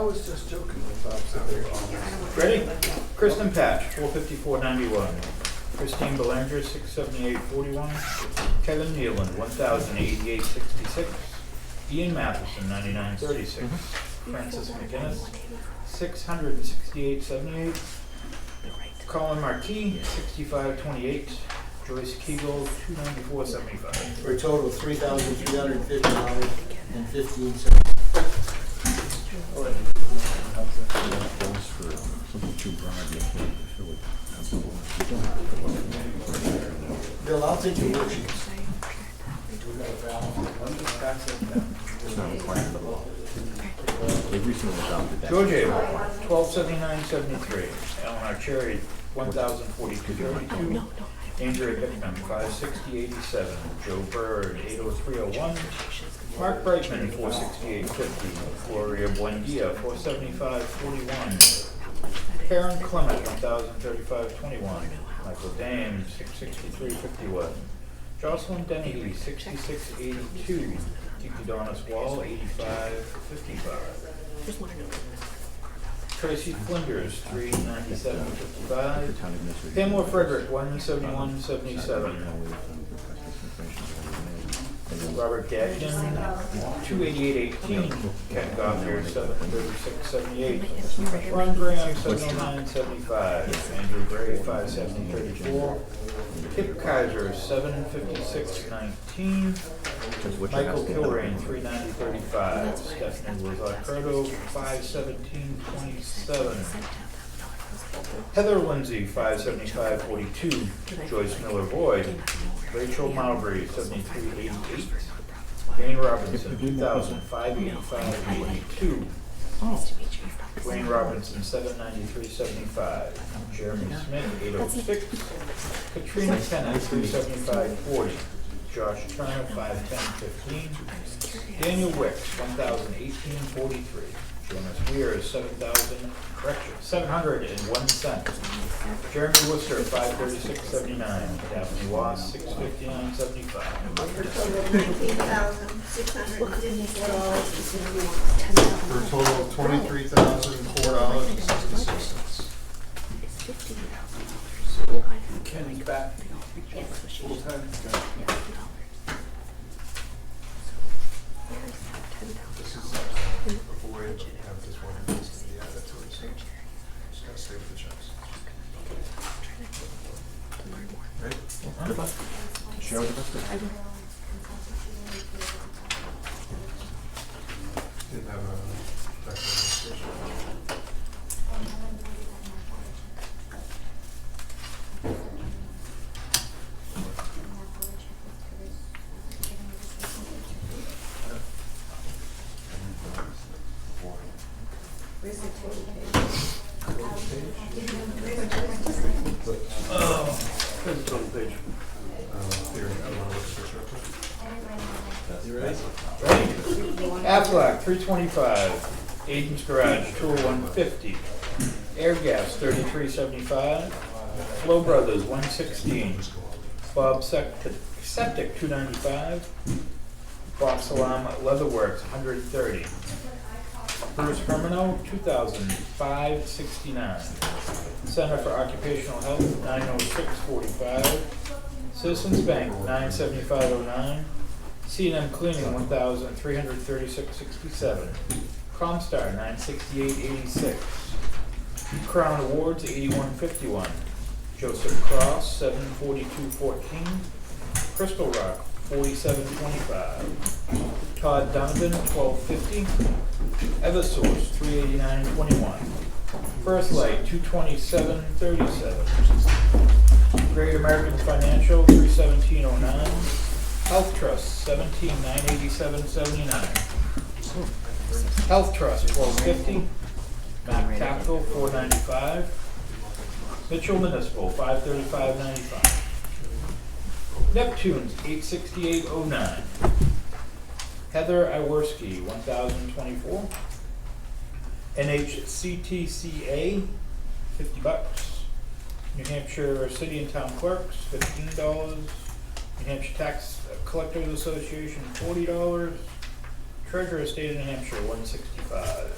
was just joking with that. Ready? Kristen Patch, 454.91. Christine Belanger, 678.41. Kevin Nealon, 1,088.66. Ian Matheson, 99.36. Francis McGinnis, 668.78. Colin Marquis, 65.28. Joyce Kegel, 294.75. For a total of $3,350.15. Bill, I'll take your worksheets. It's not required by law. They recently adopted that. George Abel, 1279.73. Eleanor Cherry, 1,042.32. Andrea Bickman, 560.87. Joe Bird, 803.01. Mark Brightman, 468.50. Gloria Buendia, 475.41. Karen Clement, 1,035.21. Michael Dame, 663.51. Jocelyn Dennehy, 66.82. Tiki Donis Wall, 85.55. Tracy Flinders, 397.55. Pamela Frederick, 171.77. Robert Gagnon, 288.18. Ken Gothier, 736.78. Ron Graham, 709.75. Andrew Gray, 570.34. Kip Kaiser, 756.19. Michael Kilrain, 390.35. Stephanie Lozardo, 517.27. Heather Lindsay, 575.42. Joyce Miller Boyd. Rachel Mowbray, 73.88. Wayne Robinson, 2,585.82. Wayne Robinson, 793.75. Jeremy Smith, 806. Katrina Tennant, 375.40. Josh Turner, 510.15. Daniel Wicks, 1,018.43. Jonas Weir, 701 cents. Jeremy Worcester, 536.79. Daphne Wass, 659.75. For a total of $23,004.66. Ken's back. Full time. This is avoid have this one needs to be added to it. So just gotta save the checks. Right? Good luck. Share with the rest of it. Didn't have a recommendation. Where's the total page? Here's the total page. Here, I don't know what's the You ready? Ready? Aflac, 325. Aiden's Garage, 201.50. Air Gas, 33.75. Flow Brothers, 116. Bob Septic, 295. Box Alarm Leatherworks, 130. Bruce Hermano, 2,569. Center for Occupational Health, 906.45. Citizens Bank, 975.09. C&M Cleaning, 1,336.67. Comstar, 968.86. Crown Awards, 81.51. Joseph Cross, 742.14. Crystal Rock, 47.25. Todd Donovan, 12.50. Eversource, 389.21. First Light, 227.37. Great American Financial, 317.09. Health Trust, 17,987.79. Health Trust, 12.50. Mac Capital, 495. Mitchell Municipal, 535.95. Neptune's, 868.09. Heather Iworski, 1,024. NHCTCA, $50. New Hampshire City and Town Clerks, $15. New Hampshire Tax Collectors Association, $40. Treasurer State of New Hampshire, $165.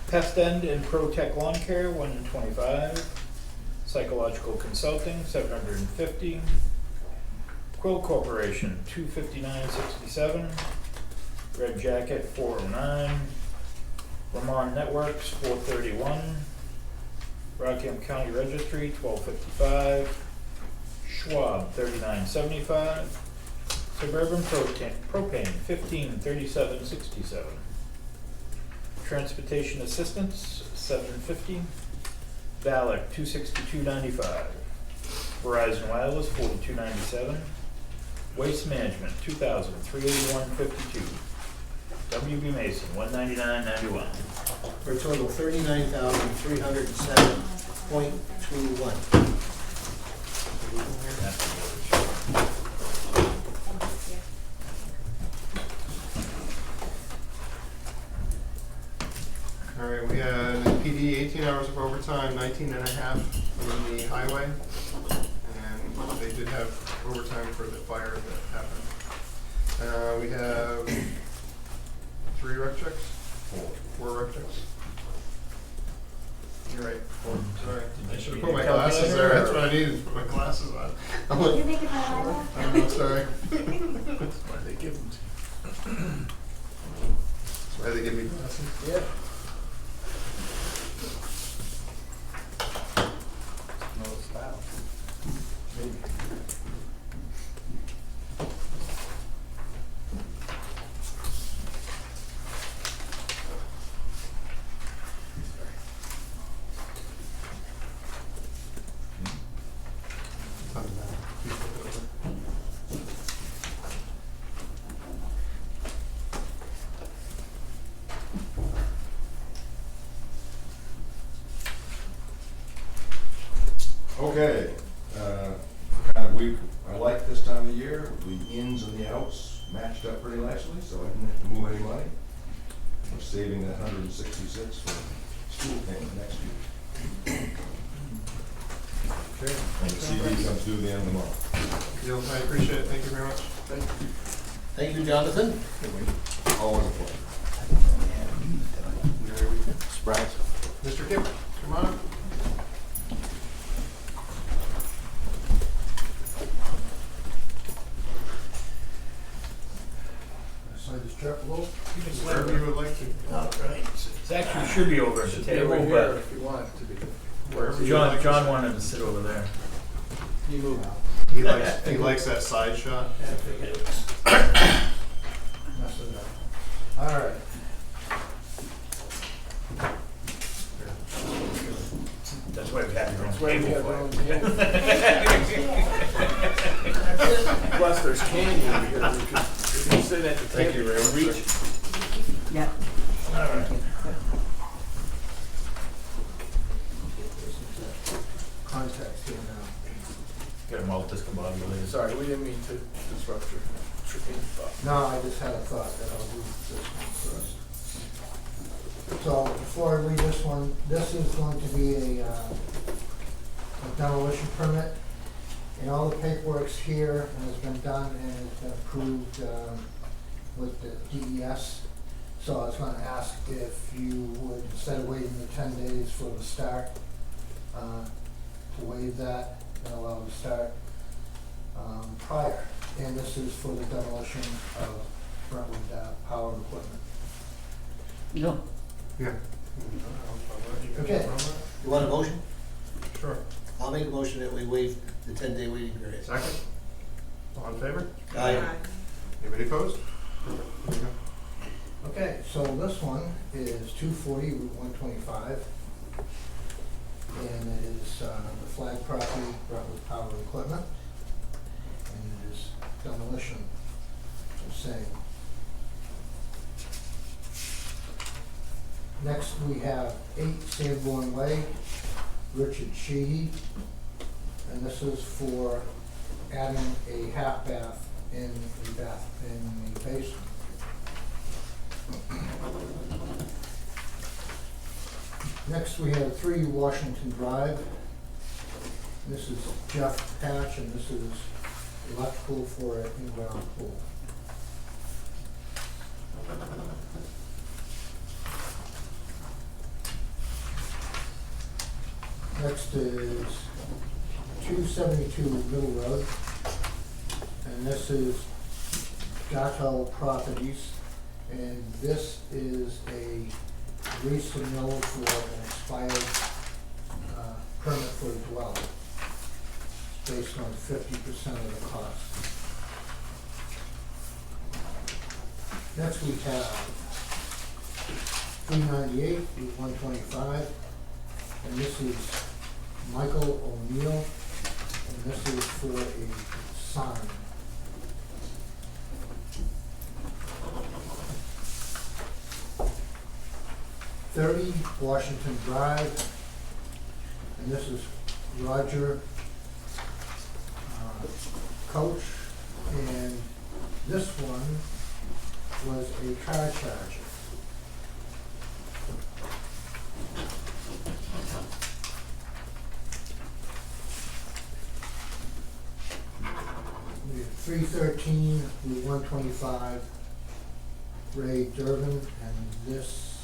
Pest End and Pro Tech Lawn Care, $125. Psychological Consulting, $750. Quill Corporation, $259.67. Red Jacket, $409. Vermont Networks, $431. Rockham County Registry, $1255. Schwab, $39.75. Suburban Propane, $1537.67. Transportation Assistance, $750. Valak, $262.95. Verizon Wireless, $42.97. Waste Management, $2,381.52. WB Mason, $199.91. For a total of $39,307.21. All right, we had PD 18 hours of overtime, 19 and a half in the highway. And they did have overtime for the fire that happened. We have 3 rec checks? 4 rec checks. You're right, 4, sorry. I should have put my glasses there, that's what I needed, to put my glasses on. I'm like, You're making my eyebrow? I'm sorry. That's why they give them to That's why they give me glasses. you. Yeah. No style. Maybe. Okay, kind of week, I like this time of year, the ins and the outs matched up pretty nicely, so I didn't have to move any money. I'm saving that 166 for school payment next year. Okay. And the CD comes due the end of the month. Deal, I appreciate it, thank you very much. Thank you, Jonathan. Always a pleasure. Surprise. Mr. Kip, come on up. Slide this truck a little. Wherever you would like to. All right. It actually should be over at the table, Over here but if you want it to be. Wherever you would like John to. wanted to sit over there. You move out. He likes that side shot. Yeah, forget it. Mess it up. All right. That's why we have your own That's why we table have for our own it. table. Plus, there's candy over here. You can sit at the Thank table you very and much, reach. Yeah. All right. Contacts here now. Get them all discombobulated. Sorry, we didn't mean to disrupt your tripping thought. No, I just had a thought that I'll do this one first. So before I read this one, this is going to be a demolition permit. And all the paperwork's here and has been done and has been approved with the DES. So I was gonna ask if you would, instead of waiting the 10 days for the start, to waive that and allow the start prior. And this is for the demolition of Brentwood power equipment. No. Yeah. Okay. You want a motion? Sure. I'll make a motion that we waive the 10-day waiting period. Second? All in favor? Aye. Anybody opposed? Perfect. There you go. Okay, so this one is 240 Route 125. And it is the flag property, Brentwood Power Equipment. And it is demolition, the same. Next, we have 8 Sanborn Way, Richard Sheehy. And this is for adding a half bath in the basement. Next, we have 3 Washington Drive. This is Jeff Patch, and this is electrical for an in-ground pool. Next is 272 Middle Road, and this is Gatto Properties, and this is a resubmittal for an expired permit for a dwelling, based on 50% of the cost. Next we have 398 Route 125, and this is Michael O'Neill, and this is for a sign. '30 Washington Drive, and this is Roger Coach, and this one was a car charger. We have 313 Route 125, Ray Durbin, and this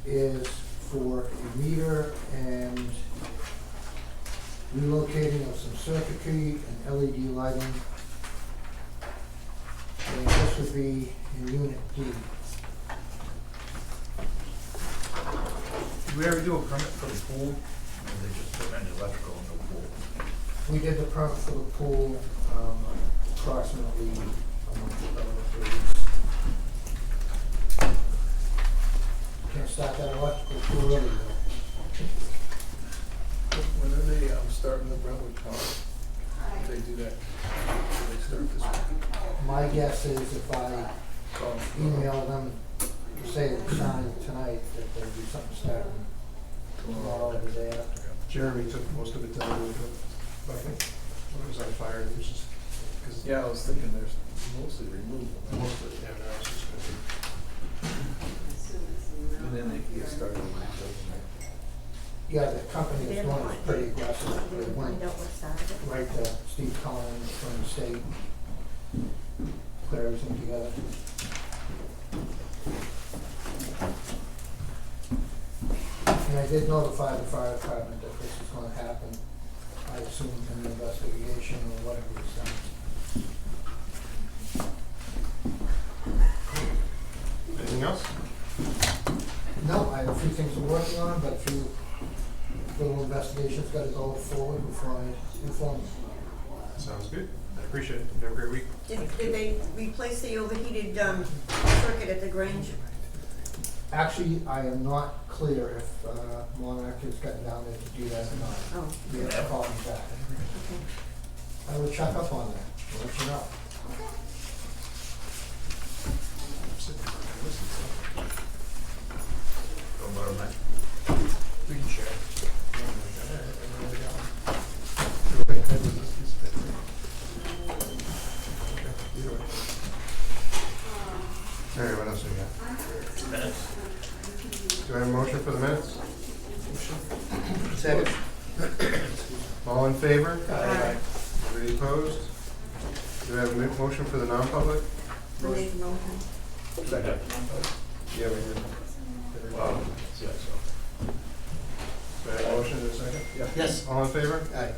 is for a meter and relocating of some circuitry and LED lighting. And this would be in Unit D. Did we ever do a permit for the pool? Or they just put in electrical in the pool? We did the permit for the pool approximately a month ago, 3 weeks. Can't start that electrical too early though. When are they starting the Brentwood Tower? If they do that, do they start this week? My guess is if I email them to say it's signed tonight, that there'll be something starting tomorrow or the day after. Jeremy took most of it down with him, I think, when it was on fire, it was just, because Yeah, I was thinking there's mostly removal. most of it, yeah, no, it's just gonna And then they can get started on the building. Yeah, the company They is don't going want- pretty aggressive. They Find went out what started it. right to Steve Collins from the state, put everything together. And I did notify the fire department that this is gonna happen, I assume in the investigation or whatever is done. Anything else? No, I have a few things I'm working on, but a few little investigations gotta go forward before I inform you. Sounds good. I appreciate it. You have a great week. Did they replace the overheated circuit at the Grange? Actually, I am not clear if Monarch has gotten down there to do that or not. Oh, You have to call me back. okay. I will check up on that, I'll let you know. I'm sitting there and listening to Don't bother me. it. We can share. You're okay ahead with this piece of it? Okay, either way. All right, what else we got? Minutes? Do I have a motion for the minutes? Second. All in favor? Aye. Anybody opposed? Do I have a motion for the non-public? I made the motion. Second. Yeah, we did. Wow. Yeah, so. Do I have a motion in a second? Yeah. Yes. All in favor? Aye.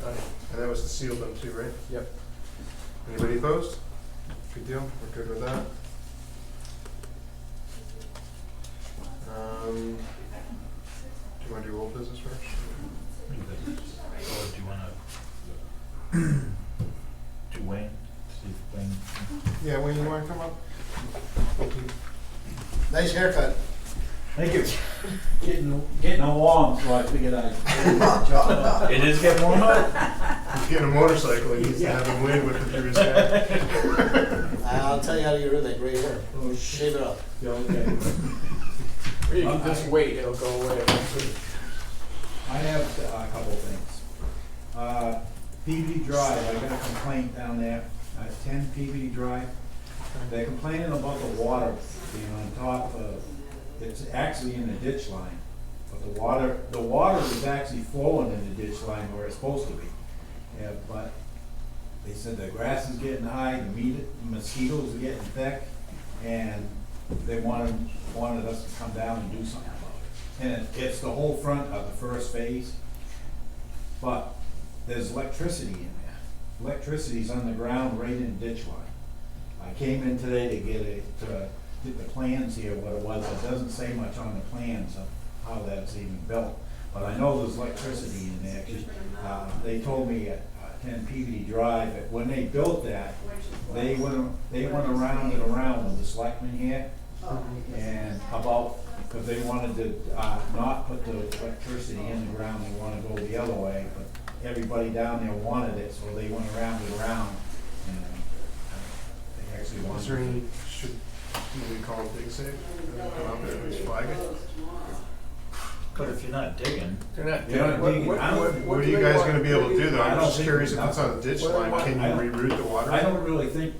And that was the sealed one too, right? Yep. Anybody opposed? Good deal, we're good with that. Do you wanna do old business first? Or do you wanna do Wayne? See if Wayne. Yeah, Wayne, you wanna come up? Nice haircut. Thank you. Getting along, so I figured I'd. It is getting warm up? He's getting a motorcycle, he needs to have him wind whipping through his head. I'll tell you how to get rid of that gray hair. Shave it up. Yeah, okay. Or you can just wait, it'll go away eventually. I have a couple of things. PVD Drive, I got a complaint down there, 10 PVD Drive. They're complaining about the water being on top of, it's actually in the ditch line. But the water is actually flowing in the ditch line where it's supposed to be. Yeah, but they said the grass is getting high, the mosquitoes are getting thick, and they wanted us to come down and do something about it. And it's the whole front of the first phase, but there's electricity in there. Electricity's underground right in the ditch line. I came in today to get the plans here, what it was. It doesn't say much on the plans of how that's even built. But I know there's electricity in there, 'cause, they told me at 10 PVD Drive, that when they built that, they went around and around with the selectmen here, and because they wanted to, not put the electricity in the ground, they wanted to go the other way, but everybody down there wanted it, so they went around and around, and they actually wanted. Is there any, do we call it dig safe? Come out there and just flag it? But if you're not digging, They're not They're not doing- digging. I don't- What are do you they guys want gonna be able to do though? I I'm don't just think curious if we- it's on a ditch line, can I you don't- reroute the water? I don't really think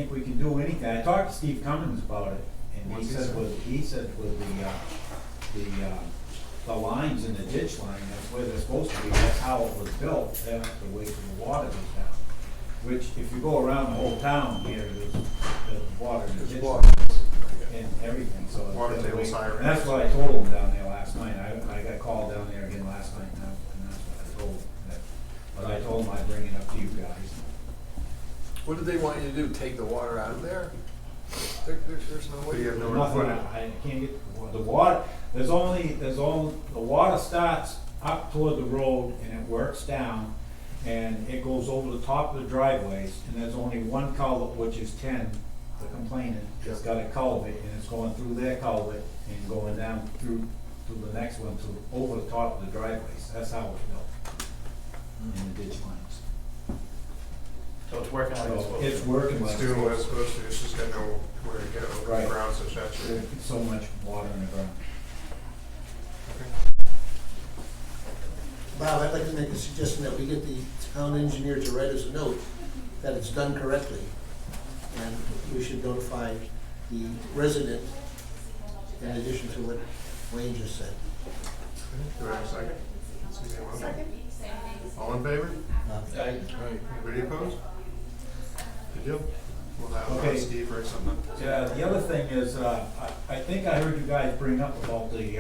we can do anything. I talked to Steve Cummins about it, and What's he he said say? with the lines in the ditch line, that's where they're supposed to be, that's how it was built. They have to wait till the water goes down. Which, if you go around the whole town here, there's water in the There's ditch water. line and everything, so. Water it's table's wait. higher. And that's what I told him down there last night. I got called down there again last night, and that's what I told him. But I told him I'd bring it up to you guys. What do they want you to do, take the water out of there? There's no But way. you have nowhere to Nothing, put it. I can't get, the water, the water starts up toward the road and it works down and it goes over the top of the driveways, and there's only one culvert, which is 10, the complainant, it's got a culvert, and it's going through their culvert and going down through the next one, over the top of the driveways. That's how it's built in the ditch lines. so it's working like it's So supposed to. it's working like It's it's doing what it's supposed supposed to, it's just got nowhere to go, the Right. ground's so to. saturated. There's so much water in the ground. Bob, I'd like to make a suggestion that we get the town engineer to write us a note that it's done correctly. And we should notify the resident in addition to what Wayne just said. Do I have a second? Second. All in favor? Anybody opposed? Good deal. We'll have Okay. Steve or something. Yeah, the other thing is, I think I heard you guys bring up about the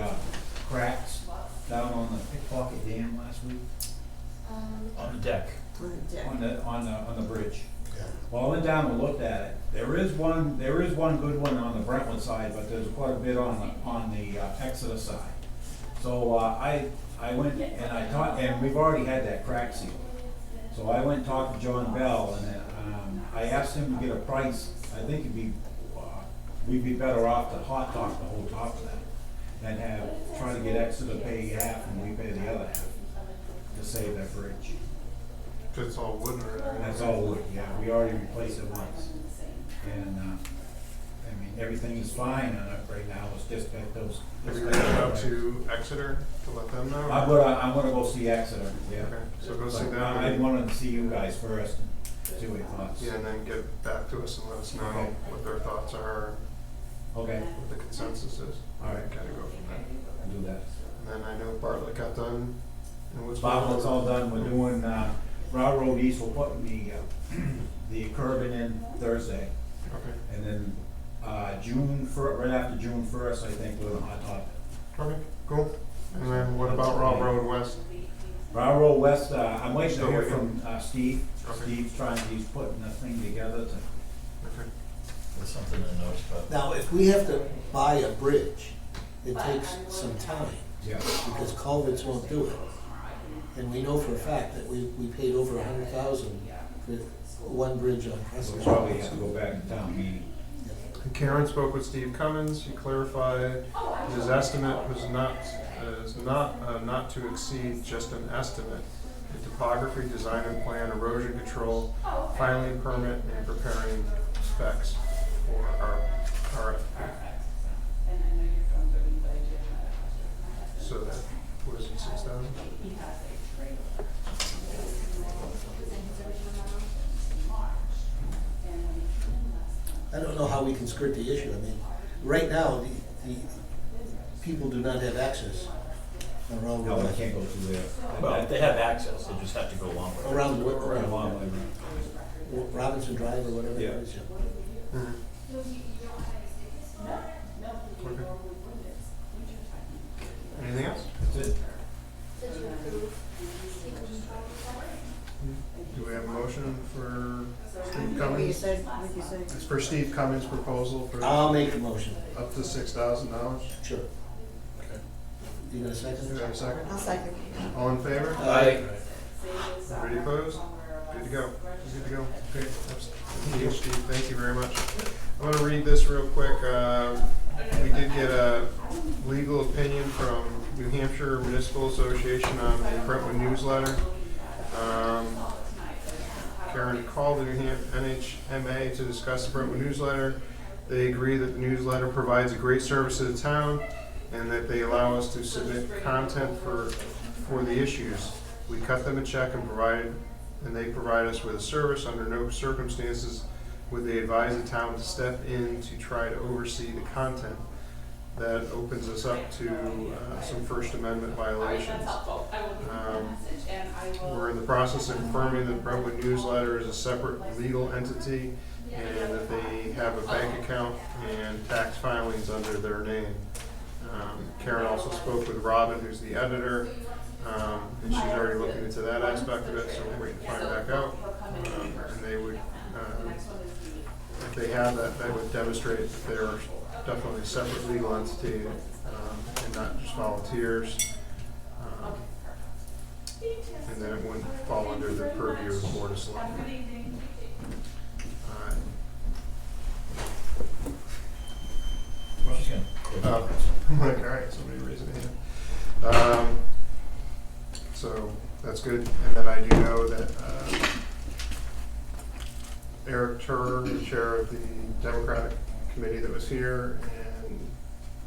cracks down on the Pickpocket Dam last week, On the deck. on the bridge. Yeah. Well, I went down and looked at it. There is one good one on the Brentwood side, but there's quite a bit on the Exeter side. So, I went and I talked, and we've already had that crack seal. So I went and talked to John Bell, and I asked him to get a price. I think we'd be better off to hot top the whole top of that, and try to get Exeter to pay half and we pay the other half to save that bridge. Cause it's all wood or And that's all wood, yeah, we already replaced it once. And, I mean, everything is fine on it right now, it's just that those. Have you reached out to Exeter to let them know? I'm gonna go see Exeter, yeah. Okay, so go see But them. I wanted to see you guys first, and see what your thoughts. Yeah, and then get back to us and let us know Okay. what their thoughts are, Okay, what the consensus is. All right. Kinda go from there. I'll do that. And then I know Bartlett got done, and what's. Bartlett's all done, we're doing, Railroad East, we're putting the curbing in Thursday. Okay, And then, right after June 1st, I think, we're gonna hot top it. okay, cool. And then what about Road West? Railroad West, I'm waiting to Still hear waiting? from, Steve. Okay. He's putting the thing together to, Okay. There's something in the notes about. Now, if we have to buy a bridge, it takes some time yeah. because culverts won't do it. And we know for a fact that we paid over 100,000 for one bridge on We'll Prescott. probably have to go back to town meeting. And Karen spoke with Steve Cummins, he clarified his estimate was not to exceed just an estimate. The topography, design and plan, erosion control, filing permit, and preparing specs for our RFP. So that, what is it, 6,000? I don't know how we can skirt the issue. I mean, right now, the people do not have access around No, we West. can't go through there. Well, they have access, they just have to go along with it. Around Right around along with it. Robinson Drive or whatever Yeah. it is. Mhm. Okay. Anything else? That's it. What'd you say? It's for Steve Cummings' proposal for I'll make the motion. up to $6,000. Sure. Okay. You gonna second Do we it? have a second? I'll second. All in favor? Aye. Everybody opposed? Good to go. Good to go. Great. Thank you, Steve. Thank you very much. I'm gonna read this real quick. We did get a legal opinion from New Hampshire Municipal Association on the Brentwood newsletter. Karen called the NHMA to discuss the Brentwood newsletter. They agree that the newsletter provides a great service to the town and that they allow us to submit content for the issues. We cut them a check and they provide us with a service. Under no circumstances would they advise the town to step in to try to oversee the content. That opens us up to some First Amendment violations. We're in the process of confirming that Brentwood newsletter is a separate legal entity and that they have a bank account and tax filings under their name. Karen also spoke with Robin, who's the editor, and she's already looking into that aspect of it, so we're waiting to find back out. And they would, if they have that, that would demonstrate that they're definitely a separate legal entity and not just volunteers. And then it wouldn't fall under the purview of the Board of Selectmen. I'm like, all right, somebody raising a hand. So that's good. And then I do know that Eric Turr, the chair of the Democratic committee that was here, and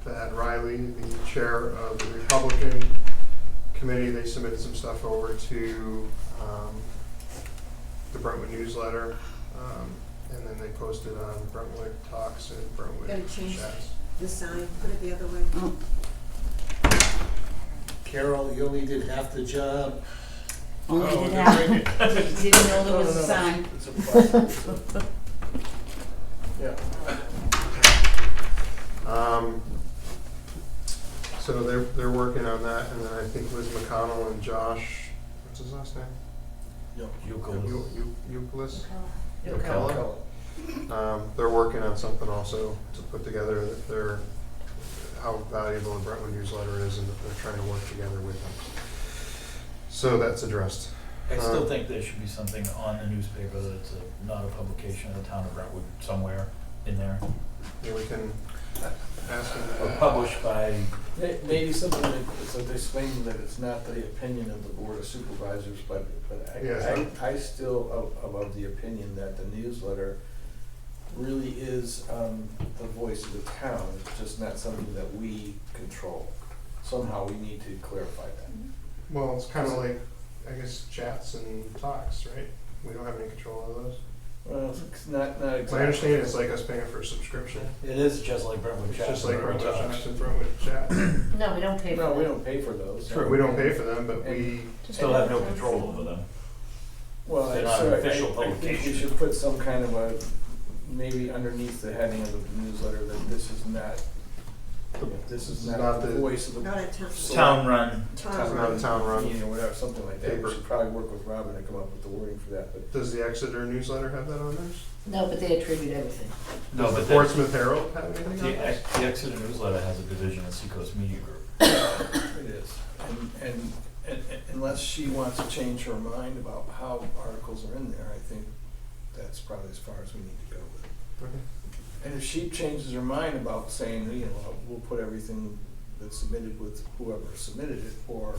Thad Riley, the chair of the Republican committee, they submitted some stuff over to the Brentwood newsletter, and then they posted on Brentwood Talks and Brentwood Gotta change Chats. the sign, put it the other way. Oh. Carol, you only did half the job. Only did half. Didn't know there was a sign. It's a plus. Yeah. So they're working on that, and then I think Liz McConnell and Josh, what's his last name? Euclid. They're working on something also to put together how valuable the Brentwood newsletter is, and that they're trying to work together with them. So that's addressed. I still think there should be something on the newspaper that it's not a publication of the town of Brentwood somewhere in there. Yeah, we can ask them. Or published by, Maybe something that it's a disclaimer that it's not the opinion of the Board of Supervisors, but I still am of the opinion that the newsletter really is the voice of the town. It's just not something that we control. Somehow we need to clarify that. Well, it's kind of like, I guess, chats and talks, right? We don't have any control of those. Well, it's not exactly. My understanding is like us paying for a subscription. it is just like Brentwood It's Chats. just like and Brentwood Brentwood Chats Talks. and Brentwood Chats. No, we don't pay for No, we that. don't pay for those. True. We don't pay for them, but we, Still have no control over them. Well, They're not an official I think we publication. should put some kind of a, maybe underneath the heading of the newsletter that this is not Not the the- voice of the. Not a town. Town run. It's not a town run. Meeting or whatever, something like that. Paper. We should probably work with Robin to come up with the wording for that, but. does the Exeter newsletter have that on theirs? No, but they attribute everything. No, Does but the the, Portsmouth Herald have anything on the, theirs? the Exeter newsletter has a division of Seacoast Media Group. It is, and unless she wants to change her mind about how articles are in there, I think that's probably as far as we need to go with it. Okay. And if she changes her mind about saying, we'll put everything that's submitted with whoever submitted it, or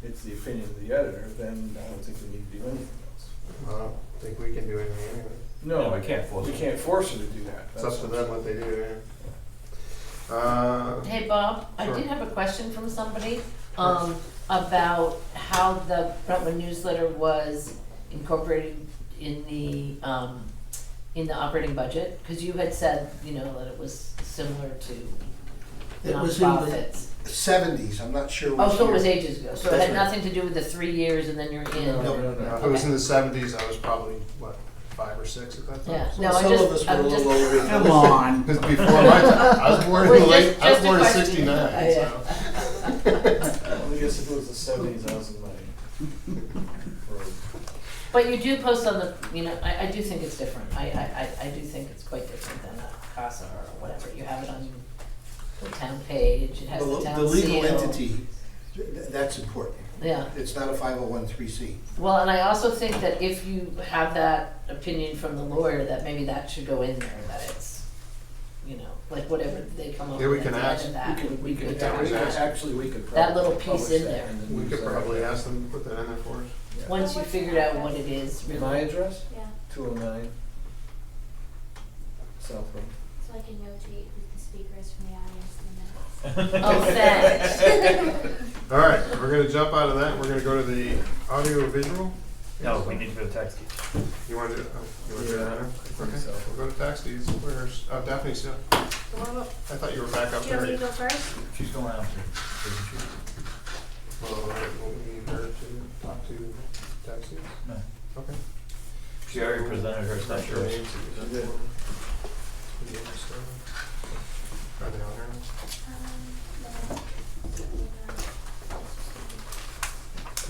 it's the opinion of the editor, then I don't think we need to do anything else. I don't think we can do anything anyway. No, we can't force We it. can't force her to do that. It's up to them what they do, Hey, Bob, I Sure. did have a question from somebody, about how the Brentwood newsletter was incorporated in the operating budget, cause you had said, that it was similar to It was in the nonprofits. 70s, I'm not sure. Oh, which so it was year. ages ago, so it That's had right. nothing to do with the 3 years and then you're in. No. If it was in the 70s, I was probably, 5 or 6 at that time? Yeah, So no, some of us were a little over it. Come on. Because before my time, I was born in Well, the late, just I was a born in question. 69, Yeah. so. I guess if it was the 70s, I was in my. But you do post on the, you know, I do think it's different. I do think it's quite different than a CASA or whatever. You have it on the town page, it has the town The legal seal. entity, that's important. Yeah. It's not a 501(c)(3). Well, and I also think that if you have that opinion from the lawyer, that maybe that should go in there, that it's, you know, like whatever they come up Yeah, we with at can the end ask. of that. We could, Yeah, we could ask. actually, we could That probably little piece publish in that there. in the We could newsletter. probably ask them to put that in there for us. Yeah. Once you figured out what it is, My really. address, Yeah, 209 Southwood. so I can notate who the speaker is from the audience in the minutes. Oh, thanks. All right, we're gonna jump out of that, we're gonna go to the audio visual. No, we need to go to tax deed. You wanna do, you wanna do that now? I think Okay, so. we'll go to tax deeds, where's, oh, Daphne's still, I thought you were back up Do you want me there. to go first? She's going out to, Well, all right, we'll need her to talk to tax deeds, no. okay. She already presented her stuff to us. Are they on here? No.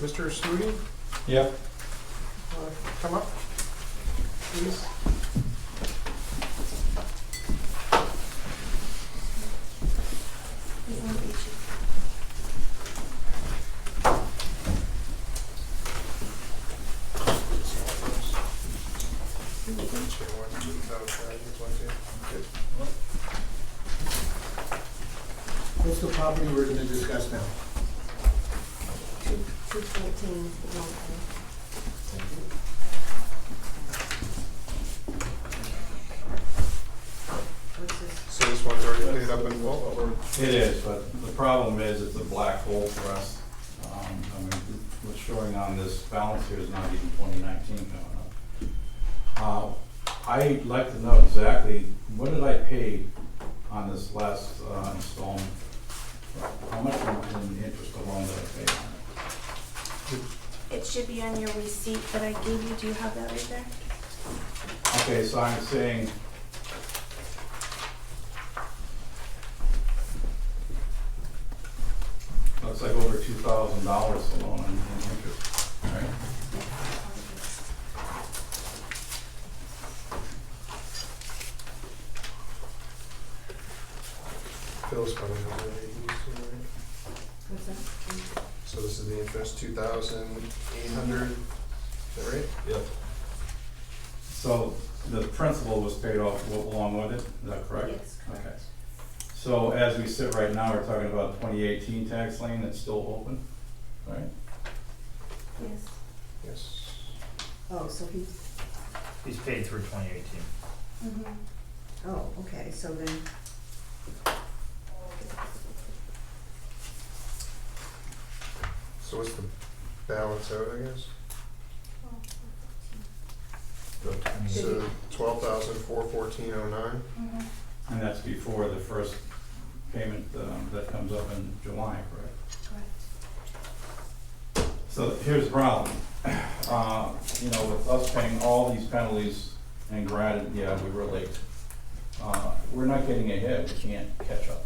Mr. Snooty, Yep. come up, please. What's the property we're gonna discuss now? 214. What's this? So this one's already paid up in full? It is, but the problem is it's a black hole for us. I mean, what's showing on this balance here is not even 2019 coming up. I'd like to know exactly, what did I pay on this last installment? How much in interest alone did I pay on it? It should be on your receipt that I gave you. Do you have that right there? Okay, so I'm saying, looks like over $2,000 alone in interest, right? Phil's probably not ready to use it, right? What's that? So this is the interest, 2,800, is that right? Yep. So the principal was paid off along with it, is that correct? Yes, correct. Okay. So as we sit right now, we're talking about 2018 tax lien that's still open, right? Yes. Yes. Oh, so He's paid through 2018. Mm-hmm. oh, okay, so then, So what's the balance out, I guess? So 12,414.09. Mm-hmm. And that's before the first payment that comes up in July, correct? Correct. So here's the problem. You know, with us paying all these penalties, and granted, yeah, we were late. We're not getting ahead, we can't catch up.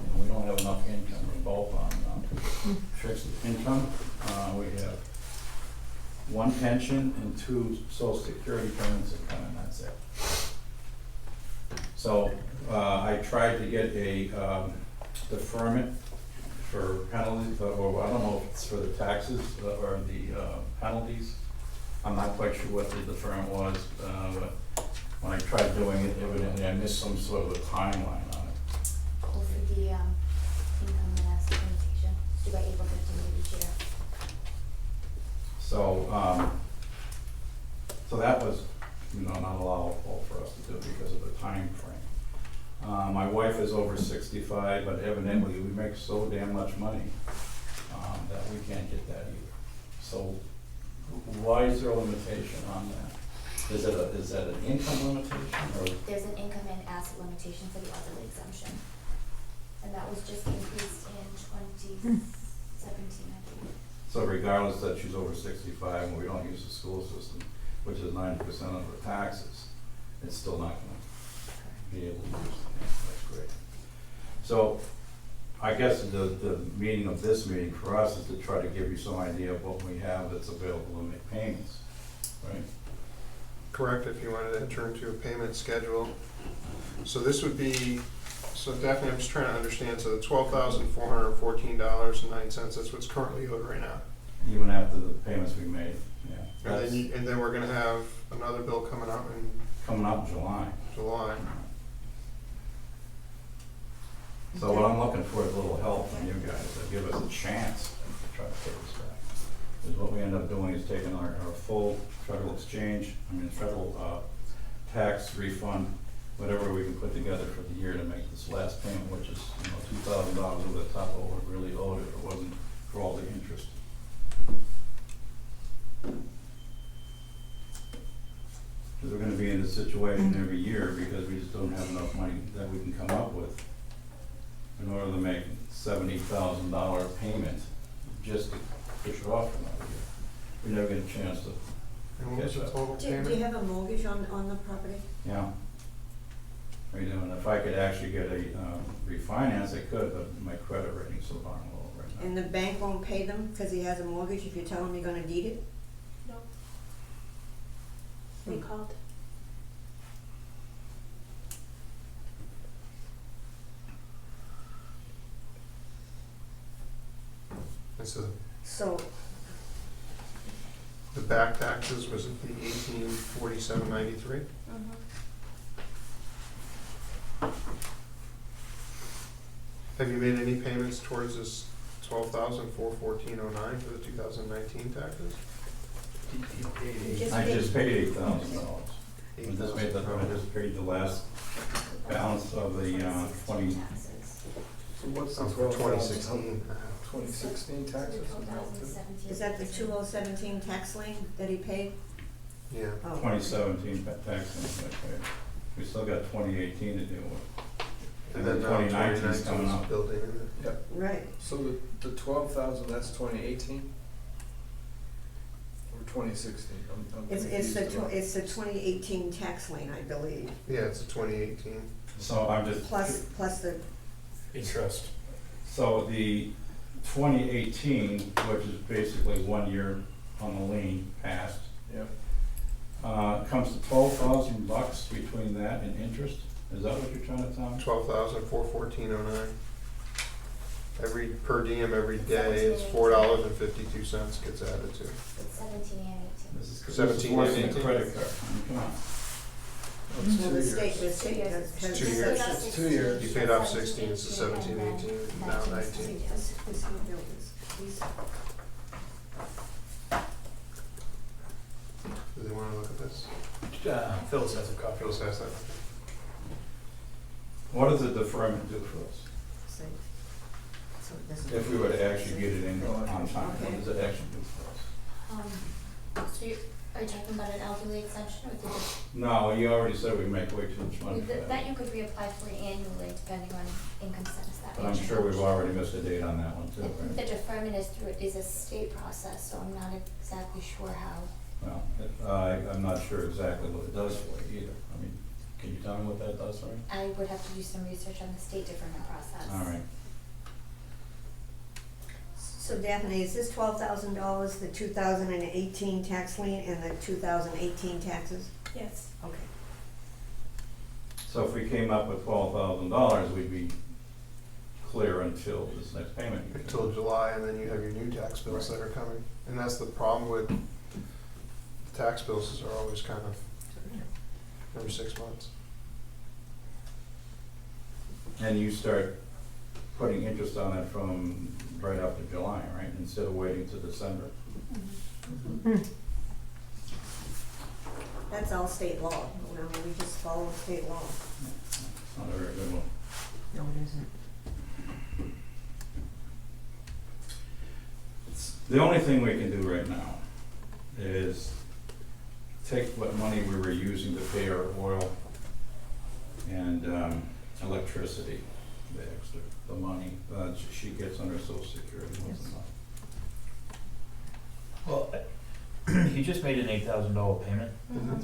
You know, we don't have enough income, we're both on fixed income. We have one pension and two social security payments that come in, that's it. So, I tried to get a deferment for penalties, or I don't know if it's for the taxes or the penalties. I'm not quite sure what the deferment was, but when I tried doing it, evidently I missed some sort of a timeline on it. Well, for the income and asset limitation, due by April 15th of each year. So, so that was, you know, not allowable for us to do because of the time frame. My wife is over 65, but evidently we make so damn much money that we can't get that either. So why is there a limitation on that? Is that an income limitation or? There's an income and asset limitation for the elderly exemption. And that was just increased in 2017, I believe. So regardless that she's over 65 and we don't use the school system, which is 90% of her taxes, it's still not gonna be able to use it. That's great. So I guess the meaning of this meeting for us is to try to give you some idea of what we have that's available to make payments. right? Correct, if you wanted to enter into a payment schedule. So this would be, so definitely, I'm just trying to understand, so the $12,414.09, that's what's currently owed right now. Even after the payments we made, yeah. And That's then, and then we're gonna have another bill coming out in coming up in July. July. So what I'm looking for is a little help from you guys to give us a chance to try to pay this back. Because what we end up doing is taking our full federal federal tax refund, whatever we can put together for the year to make this last payment, which is, $2,000 over the top of what we really owed if it wasn't for all the interest. Because we're gonna be in this situation every year because we just don't have enough money that we can come up with in order to make $70,000 payment just to push it off for another year. We never get a chance to, And what was the total Do payment? you have a mortgage on the property? and if I could actually get a refinance, I could, but my credit rating's so darn low right now. And the bank won't pay them because he has a mortgage if you tell him you're gonna deed it? No. We called. And so So, the back taxes, was it the $1847.93? Have you made any payments towards this $12,414.09 for the 2019 taxes? you just I paid, just paid $8,000. I just paid the last balance of the 20, So what's the Oh, for 12,000? 2016. 2016 taxes? is that the 2017 tax lien that he paid? Yeah. Oh. 2017 tax lien, okay. We still got 2018 to deal with. And then now 2019 's coming 2019 up. is building in it. Yep. Right. So the 12,000, that's 2018? Or 2016? I'm It's confused about- it's the 2018 tax lien, I believe, Yeah, it's a 2018. So I'm just. plus the, Interest. So the 2018, which is basically 1 year on the lien passed, Yep. comes to $12,000 between that and interest? Is that what you're trying to tell me? $12,414.09. Every, per diem, every day, it's $4.52 gets added to. It's 17 and 18. This is 17 worse and than a 18. credit card. I mean, come on. Well, it's well, 2 the years. state has. 2 years. It's 2 years. You paid off 16, it's a 17, 18, now 19. This is who built this. These- Do they wanna look at this? Phyllis has a copy. Phyllis has that. What does the deferment do for us? so- so it doesn't- If we were to actually get it in on time, what Okay. does it actually do for us? So are you talking about an elderly exemption or did No, you already said we make way too much money for that that. you could reapply for annually depending on income status that But may I'm change. sure we've already missed a date on that one too, The right? deferment is a state process, so I'm not exactly sure how. Well, I'm not sure exactly what it does for you either. I mean, can you tell me what that does for you? I would have to do some research on the state deferment process. All right. So Daphne, is this $12,000 the 2018 tax lien and the 2018 taxes? Yes. Okay. So if we came up with $12,000, we'd be clear until this next payment. Until July, and then you have your new tax bills that are coming. And that's the problem with the tax bills, is they're always kind of every 6 months. And you start putting interest on it from right after July, right, instead of waiting till December. That's all state law, you know, we just follow state law. It's not a very good one. No, it isn't. The only thing we can do right now is take what money we were using to pay our oil and electricity, the extra, the money she gets under Social Security once a month. Well, he just made an $8,000 payment.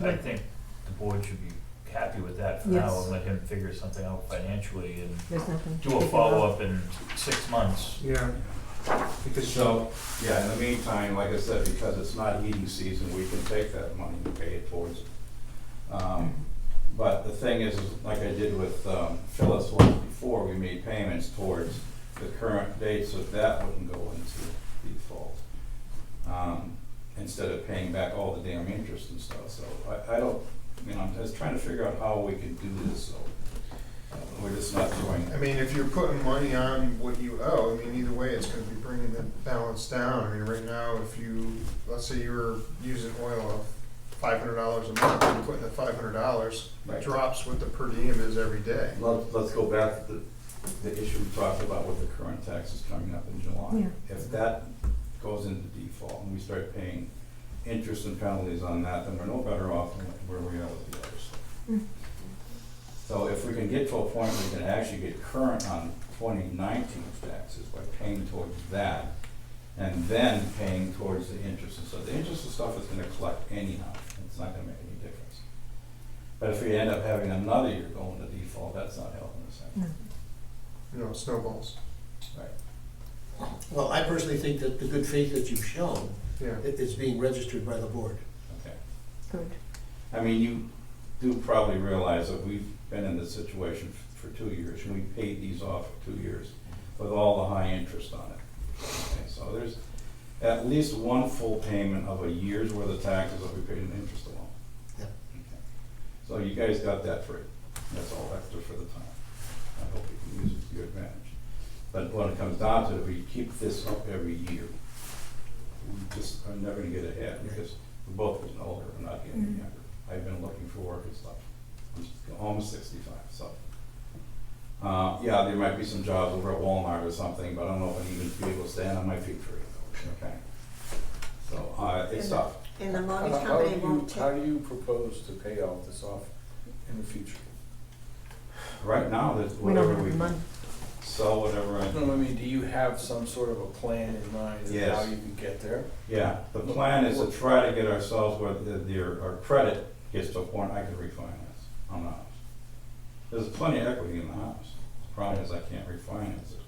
I think the board should be happy with that for now Yes. and let him figure something out financially and There's nothing. do a follow-up in 6 months. Yeah. Because So, yeah, in the meantime, like I said, because it's not heating season, we can take that money and pay it towards it. But the thing is like I did with Phyllis once before, we made payments towards the current date, so that wouldn't go into default. Instead of paying back all the damn interest and stuff, so I don't, I'm just trying to figure out how we can do this, so we're just not doing. I mean, if you're putting money on what you owe, I mean, either way, it's gonna be bringing the balance down. I mean, right now, if you, let's say you were using oil of $500 a month, and putting the $500, Right. it drops what the per diem is every day. Let's go back to the issue we talked about with the current taxes coming up in July. If that goes into default and we start paying interest and penalties on that, then we're no better off than where we are with the other stuff. So if we can get to a point where we can actually get current on 2019's taxes by paying towards that, and then paying towards the interest and stuff, the interest and stuff is gonna collect anyhow, it's not gonna make any difference. But if we end up having another year going to default, that's not helping us any. You know, snowballs. Right. Well, I personally think that the good faith that you've shown Yeah. is being registered by the board. Okay. Good. I mean, you do probably realize that we've been in this situation for 2 years, and we paid these off for 2 years with all the high interest on it. Okay, so there's at least one full payment of a year's worth of taxes that we paid in interest alone. Yep. Okay. So you guys got that free. That's all extra for the town. I hope you can use it to your advantage. But when it comes down to it, if we keep this up every year, we just are never gonna get ahead, because we're both getting older, we're not getting younger. I've been looking for work and stuff. I'm almost 65, so. Yeah, there might be some jobs over at Walmart or something, but I don't know if I'd even be able to stand on my feet for it, okay? So, it's tough. And the mortgage How company do won't you, how take, do you propose to pay all this off in the future? Right now, there's We don't whatever have we the money. sell, whatever I. No, I mean, do you have some sort of a plan in mind of Yes. how you can get there? Yeah, the plan is to try to get ourselves where our credit gets to a point I can refinance on the house. There's plenty of equity in the house. The problem is I can't refinance it.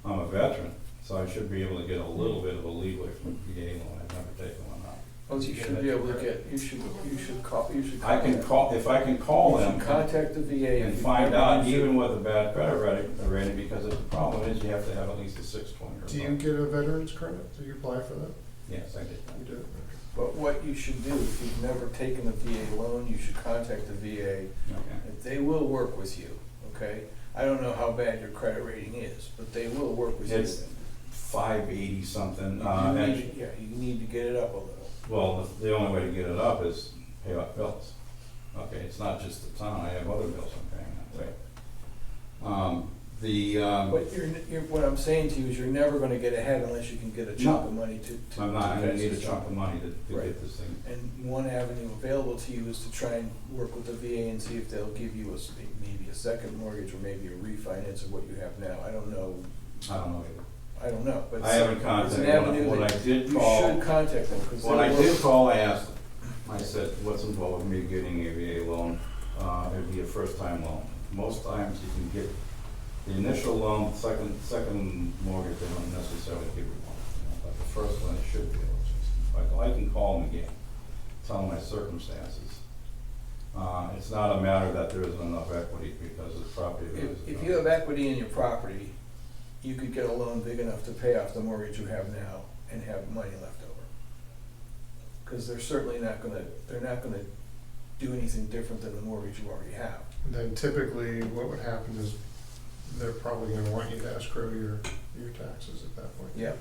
I'm a veteran, so I should be able to get a little bit of a leeway from the VA loan. I've never taken one out. Well, you should be able to get, you should call. I can call, if I can call You them should contact the VA and if you find never out, use it. even with a bad credit rating, because the problem is you have to have at least a 620 or Do you above. get a veteran's credit? Do you apply for that? Yes, I did that. You do? But what you should do, if you've never taken a VA loan, you should contact the VA. Okay. They will work with you, okay? I don't know how bad your credit rating is, but they will work with you. It's 580 something. Yeah, you need to get it up a little. Well, the only way to get it up is pay off bills. Okay, it's not just the town, I have other bills I'm paying, right? But what I'm saying to you is you're never gonna get ahead unless you can get a chunk of money to. I'm not, I'm gonna fix need a this chunk up. of money to Right. get this thing. And one avenue available to you is to try and work with the VA and see if they'll give you maybe a second mortgage or maybe a refinance of what you have now. I don't know, I don't know either. but I haven't it's an contacted them. avenue When I that did you call, should contact them, because when I did call, I asked them. I said, what's involved with me getting a VA loan? It'd be a first-time loan. Most times you can get the initial loan, second mortgage, they don't necessarily give you one. But the first one, they should be able to. I can call them again, tell them my circumstances. It's not a matter that there isn't enough equity because of the property. If you have equity in your property, you could get a loan big enough to pay off the mortgage you have now and have money left over. Because they're certainly not gonna do anything different than the mortgage you already have. And then typically, what would happen is they're probably gonna want you to escrow your taxes at that point. Yeah,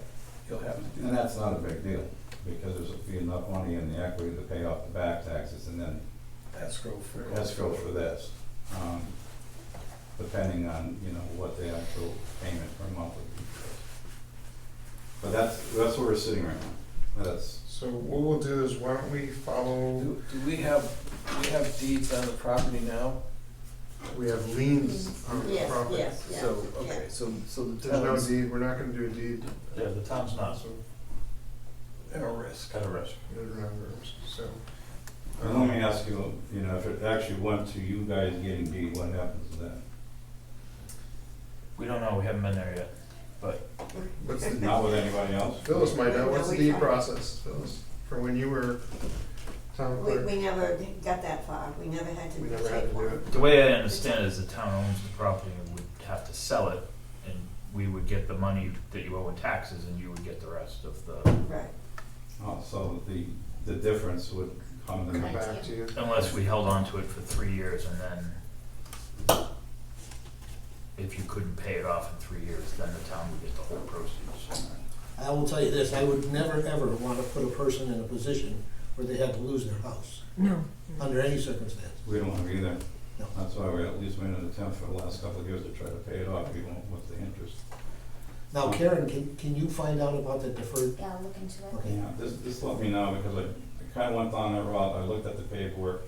you'll have to do And that. that's not a big deal, because there's be enough money in the equity to pay off the back taxes and then Escrow for. escrow for this. Depending on, what the actual payment per month would be. But that's where we're sitting right now. That's, So what we'll do is, why don't we follow, Do we have deeds on the property now? we have liens on the yes, property. yes, yeah. So, okay, so the There's no town's deed, we're not gonna do a deed. Yeah, the town's not So, at a risk. at a risk. there's no risk, so. and let me ask you, if it actually went to you guys getting deed, what happens then? We don't know, we haven't been there yet, but What's the, Not with anybody else? Phyllis might know, what's the No, we deed tried. process, Phyllis, from when you were town clerk? We never got that far, we never had to We never had to take do one. it. The way I understand it is the town owns the property and would have to sell it, and we would get the money that you owe in taxes, and you would get the rest of the, Right. Oh, so the difference would come to Come me. back to you. unless we held on to it for 3 years, and then if you couldn't pay it off in 3 years, then the town would get the whole proceeds. I will tell you this, I would never, ever want to put a person in a position where they had to lose their house, No. under any circumstance. We don't want to either. No. That's why we at least made an attempt for the last couple of years to try to pay it off, even with the interest. Now, Karen, can you find out about the deferred? Yeah, I'll look into it. Okay. Yeah, just let me know, because I kind of went down that route, I looked at the paperwork,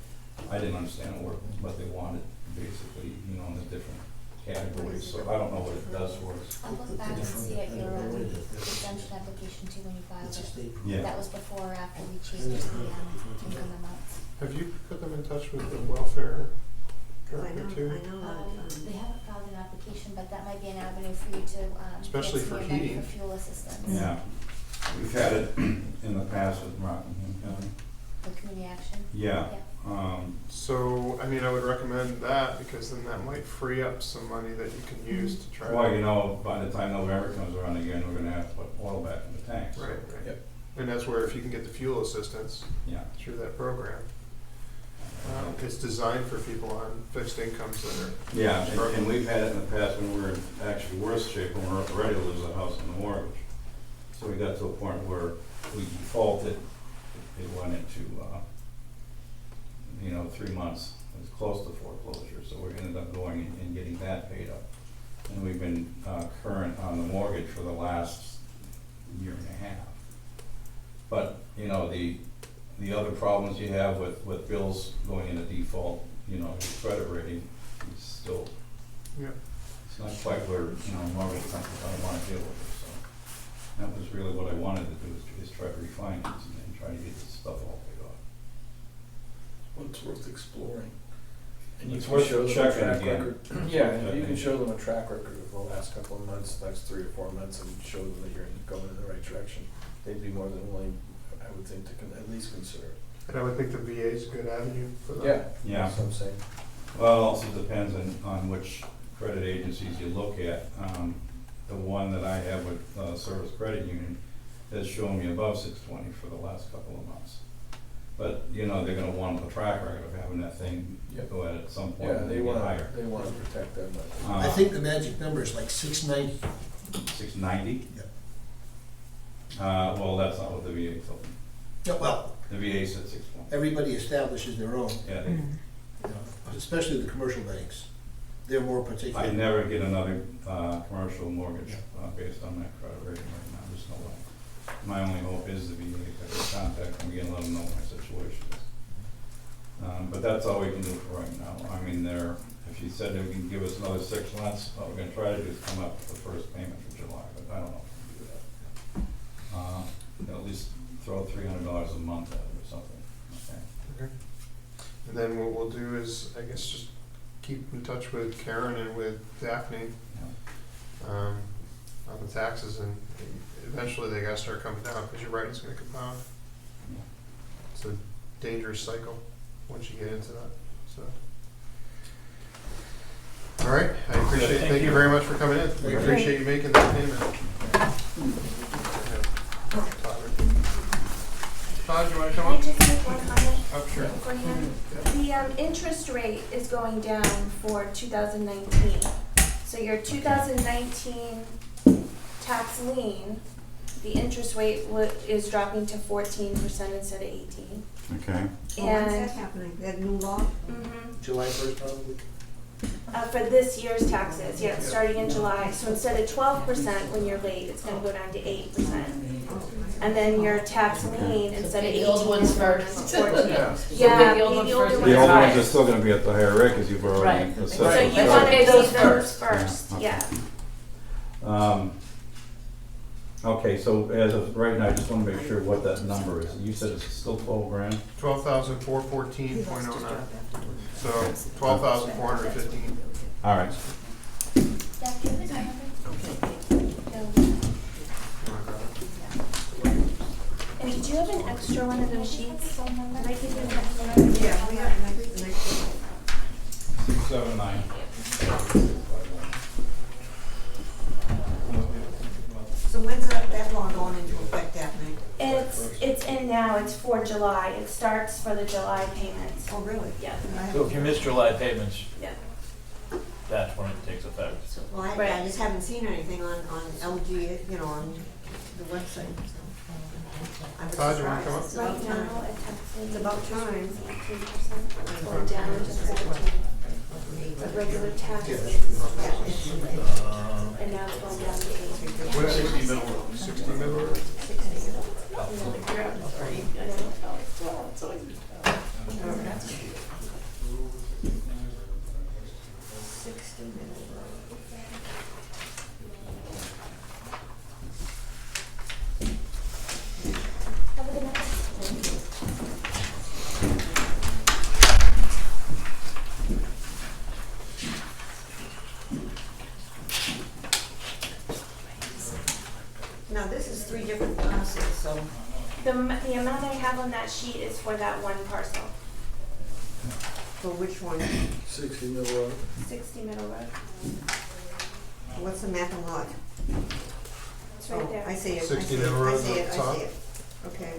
I didn't understand what they wanted, basically, you know, in the different categories, so I don't know what it does for us. I'll look back and see at your exemption application too when you filed It's a it. state. Yeah. That was before or after we changed it to the income amounts. Have you put them in touch with the welfare I director know, too? I know that. They haven't filed an application, but that might be an avenue for you to, Especially get for some money heating. for fuel assistance. Yeah, we've had it in the past with Rockingham County. The community action. Yeah, So, I mean, I would recommend that, because then that might free up some money that you can use to try to. well, you know, by the time November comes around again, we're gonna have to put oil back in the tanks. Right, right. Yep. And that's where if you can get the fuel assistance Yeah. through that program. It's designed for people on fixed incomes that are. Yeah, and struggling. we've had it in the past when we were in actually worse shape, when we were ready to lose the house and the mortgage. So we got to a point where we defaulted, it went into, 3 months, it was close to foreclosure, so we ended up going and getting that paid up. And we've been current on the mortgage for the last year and a half. But, you know, the other problems you have with bills going into default, you know, your credit rating is still, Yeah. it's not quite where, you know, mortgage companies don't want to deal with it, so. That was really what I wanted to do, is try to refinance and try to get this stuff all paid off. Well, it's worth exploring. And you It's can worth show them a checking track again. record. Yeah, and you can show them a track record of the last couple of months, next 3 or 4 months, and show them that you're going in the right direction. They'd be more than willing, I would think, to at least consider it. And I would think the VA is a good avenue for that. Yeah, Yeah. that's what I'm saying. Well, it also depends on which credit agencies you look at. The one that I have with Service Credit Union has shown me above 620 for the last couple of months. But, you know, they're gonna want a track record of having that thing Yep. go at some point Yeah, and they get want higher. to protect them, but. I think the magic number is like 690. 690? Yep. Well, that's not what the VA told me. Yeah, well, The VA said 620. everybody establishes their own, Yeah, you know, especially the commercial banks. They're more particular. I'd never get another commercial mortgage based on that credit rating right now, there's no way. My only hope is the VA, if I can contact them again, let them know what my situation is. But that's all we can do for right now. I mean, if you said they can give us another 6 months, what we're gonna try to do is come up with the first payment for July, but I don't know if we can do that. At least throw $300 a month at it or something, okay? Okay. And then what we'll do is, I guess, just keep in touch with Karen and with Daphne, Yeah. on the taxes, and eventually they gotta start coming down, because you're right, it's gonna compound. Yeah. It's a dangerous cycle once you get into that, so. All right, I appreciate, thank you very much for coming in. We appreciate you making that payment. Todd, you wanna come Can I up? just make one comment Oh, sure. for him? The interest rate is going down for 2019. So your 2019 tax lien, the interest rate is dropping to 14% instead of 18. Okay. When's that And happening? That new law? July 1st probably. for this year's taxes, yeah, it's starting in July. So instead of 12% when you're late, it's gonna go down to 8%. And then your tax lien, instead of pay the old 18, ones is going first. to 14. Yeah. Yeah, pay pay the old ones the older first. ones The old ones are first. still gonna be at the higher rate, because you've already Right. assessed. So Right. you That's wanna okay. pay Those those first. first, Yeah. yeah. Okay, so as of right now, I just wanna make sure what that number is. You said it's still 12 grand? 12,414.09, so 12,415. All right. That give us a number? Okay. you have an extra one of those sheets? Can I give you an extra one? Yeah, we have the next one. 679. So when's that law going into effect, Daphne? It's in now, it's for July, it starts for the July payments. Oh, really? Yeah. So if you miss July payments, Yeah. that's when it takes effect. Well, I Right. just haven't seen anything on LG, you know, on the website, so. I was Todd, you wanna surprised. come up? It's about Right now, time. it's about time. 18%, going down to 14. The regular tax is, and now it's going down to 8. What, 60 middle, 60 middle? Have a good night. Now, this is 3 different parcels, so. The amount I have on that sheet is for that one parcel, For which one? 60 Middle Road. 60 Middle Road. What's the map and lot? It's right there. I see it. 60 I see it, Middle I Road see it, on I top? see it. Okay.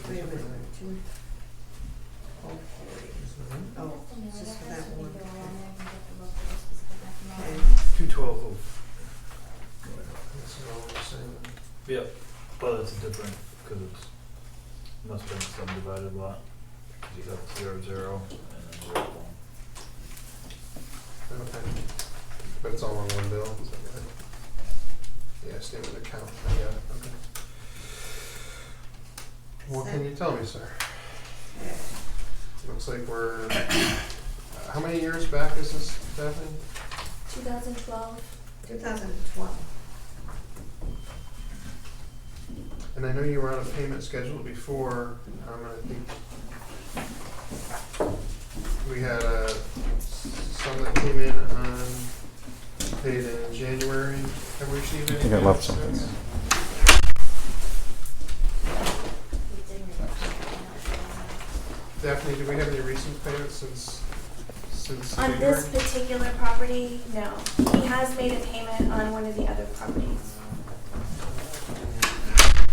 Wait a minute, 2. Oh, it's just for that one. Okay. 212. This is all the same. Yep, well, it's a different, because it's, must have been subdivided lot. 'Cause you got 0, and then 0, 1. Okay. But it's all on one bill, is that right? Yeah, statement of account, I got it, okay. What can you tell me, sir? Looks like we're, how many years back is this, Daphne? 2012. 2012. And I know you were on a payment schedule before, I think we had some that came in on, paid in January. Have we received any? I think I left payments something since? Daphne, do we have any recent payments since On January? this particular property, no. He has made a payment on one of the other properties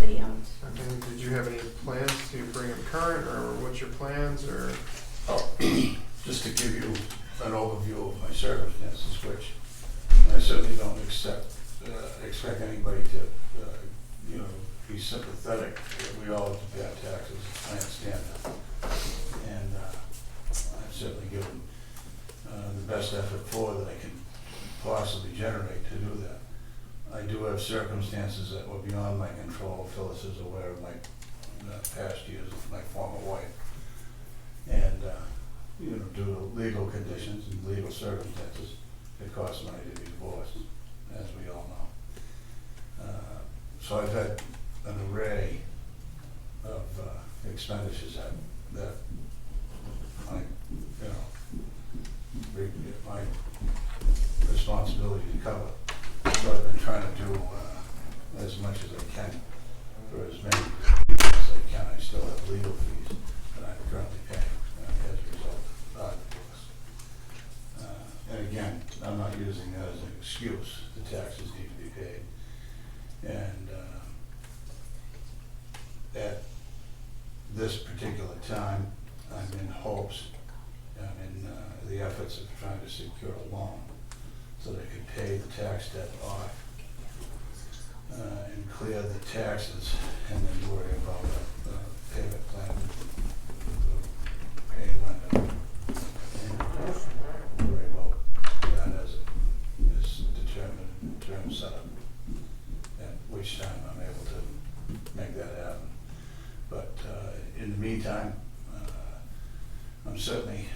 that he owns. Okay, did you have any plans to bring them current, or what's your plans, or? Just to give you an overview of my circumstances, which I certainly don't expect anybody to, be sympathetic. We all have to pay our taxes, I understand that. And I've certainly given the best effort forward that I can possibly generate to do that. I do have circumstances that were beyond my control. Phyllis is aware of my past years with my former wife. And, due to legal conditions and legal circumstances, it costs money to be divorced, as we all know. So I've had an array of expenditures that my responsibility to cover. So I've been trying to do as much as I can for as many people as I can. I still have legal fees that I'm currently paying as a result of divorce. And again, I'm not using that as an excuse. The taxes need to be paid. And at this particular time, I'm in hopes, I'm in the efforts of trying to secure a loan so that I can pay the tax debt off and clear the taxes, and then worry about the payment plan, the pay lender, and worry about that as it is determined in terms set up, at which time I'm able to make that happen. But in the meantime, I'm certainly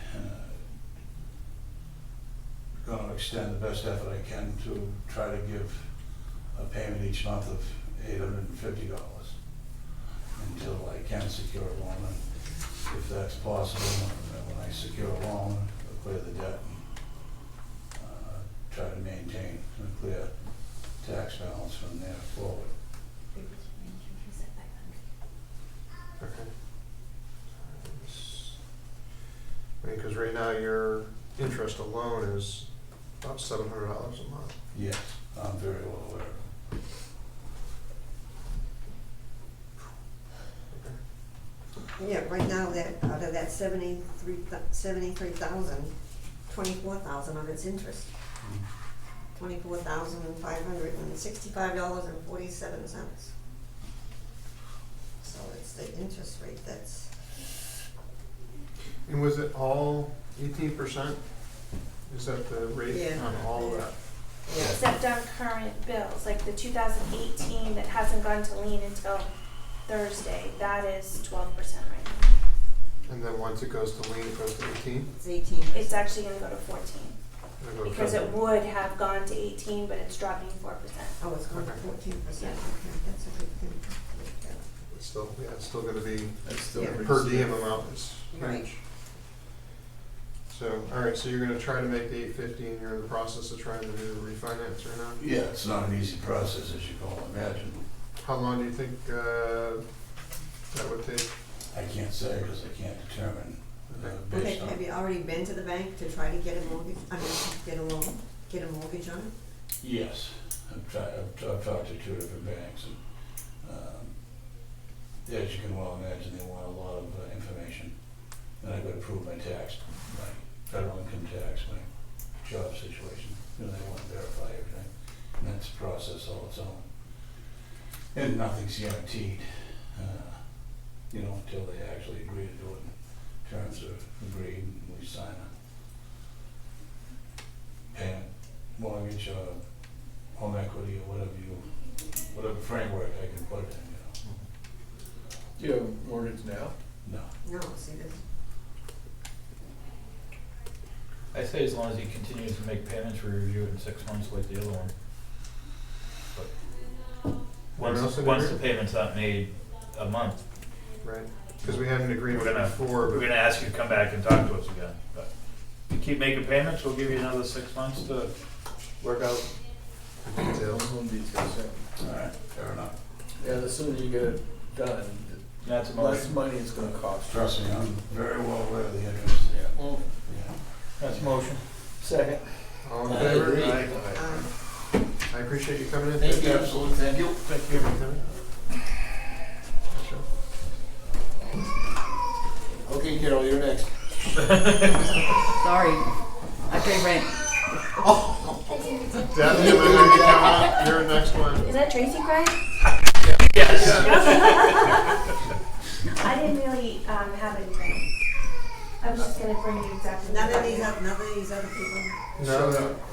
going to extend the best effort I can to try to give a payment each month of $850 until I can secure a loan. And if that's possible, when I secure a loan, I'll clear the debt and try to maintain a clear tax balance from there forward. Okay. I mean, cause right now your interest alone is about $700 a month. Yes, I'm very well aware of it. Yeah, right now, that, out of that 73,000, 24,000 of it's interest. $24,565.47. So it's the interest rate that's, And was it all 18%? Is that the rate Yeah. on all of that? yeah, Except on current bills, like the 2018 that hasn't gone to lien until Thursday, that is 12% right now. And then once it goes to lien, it goes to 18? it's 18. It's actually gonna go to 14, It'll go to because it 15. would have gone to 18, but it's dropping 4%. Oh, it's going to Okay. 14%, Yeah. okay, that's a good thing. It's still, yeah, it's still gonna be, That's still Yeah. pretty per steep. diem amount is Right. huge. So, alright, so you're gonna try to make the 850 and you're in the process of trying to do the refinance right now? Yeah, it's not an easy process, as you can all imagine. How long do you think, that would take? I can't say because I can't determine Okay. based Okay, on. have you already been to the bank to try to get a mortgage, get a loan, get a mortgage on it? Yes, I've talked to 2 different banks, and as you can well imagine, they want a lot of information. And I've got to prove my tax, my federal income tax, my job situation, they want to verify everything. And that's a process all its own. And nothing's guaranteed, until they actually agree to do it. Terms are agreed, and we sign a payment, mortgage, or home equity, or whatever framework I can put it in, Do you have a mortgage now? No. No, see, this, I say as long as he continues to make payments, we review it in 6 months like the other one. But What else in once there? the payment's not made a month, Right, because we had an agreement We're gonna- before, we're but gonna ask you to come back and talk to us again. But if you keep making payments, we'll give you another 6 months to work out. details. Home details, yeah. All right, fair enough. Yeah, the sooner you get it done, That's a the less motion. money it's gonna cost. Trust me, I'm very well aware of the interest. Yeah. Yeah. That's a motion. Second. All in I favor? agree. I appreciate you coming in. Thank you. Absolutely, thank you. Thank you for coming. Sure. Okay, Carol, you're next. Sorry, I pay rent. Definitely when you come up, you're the next one. Is that Tracy crying? Yes. I didn't really have anything. I was just gonna bring you exactly. none what of I these, had. none of these other people? No,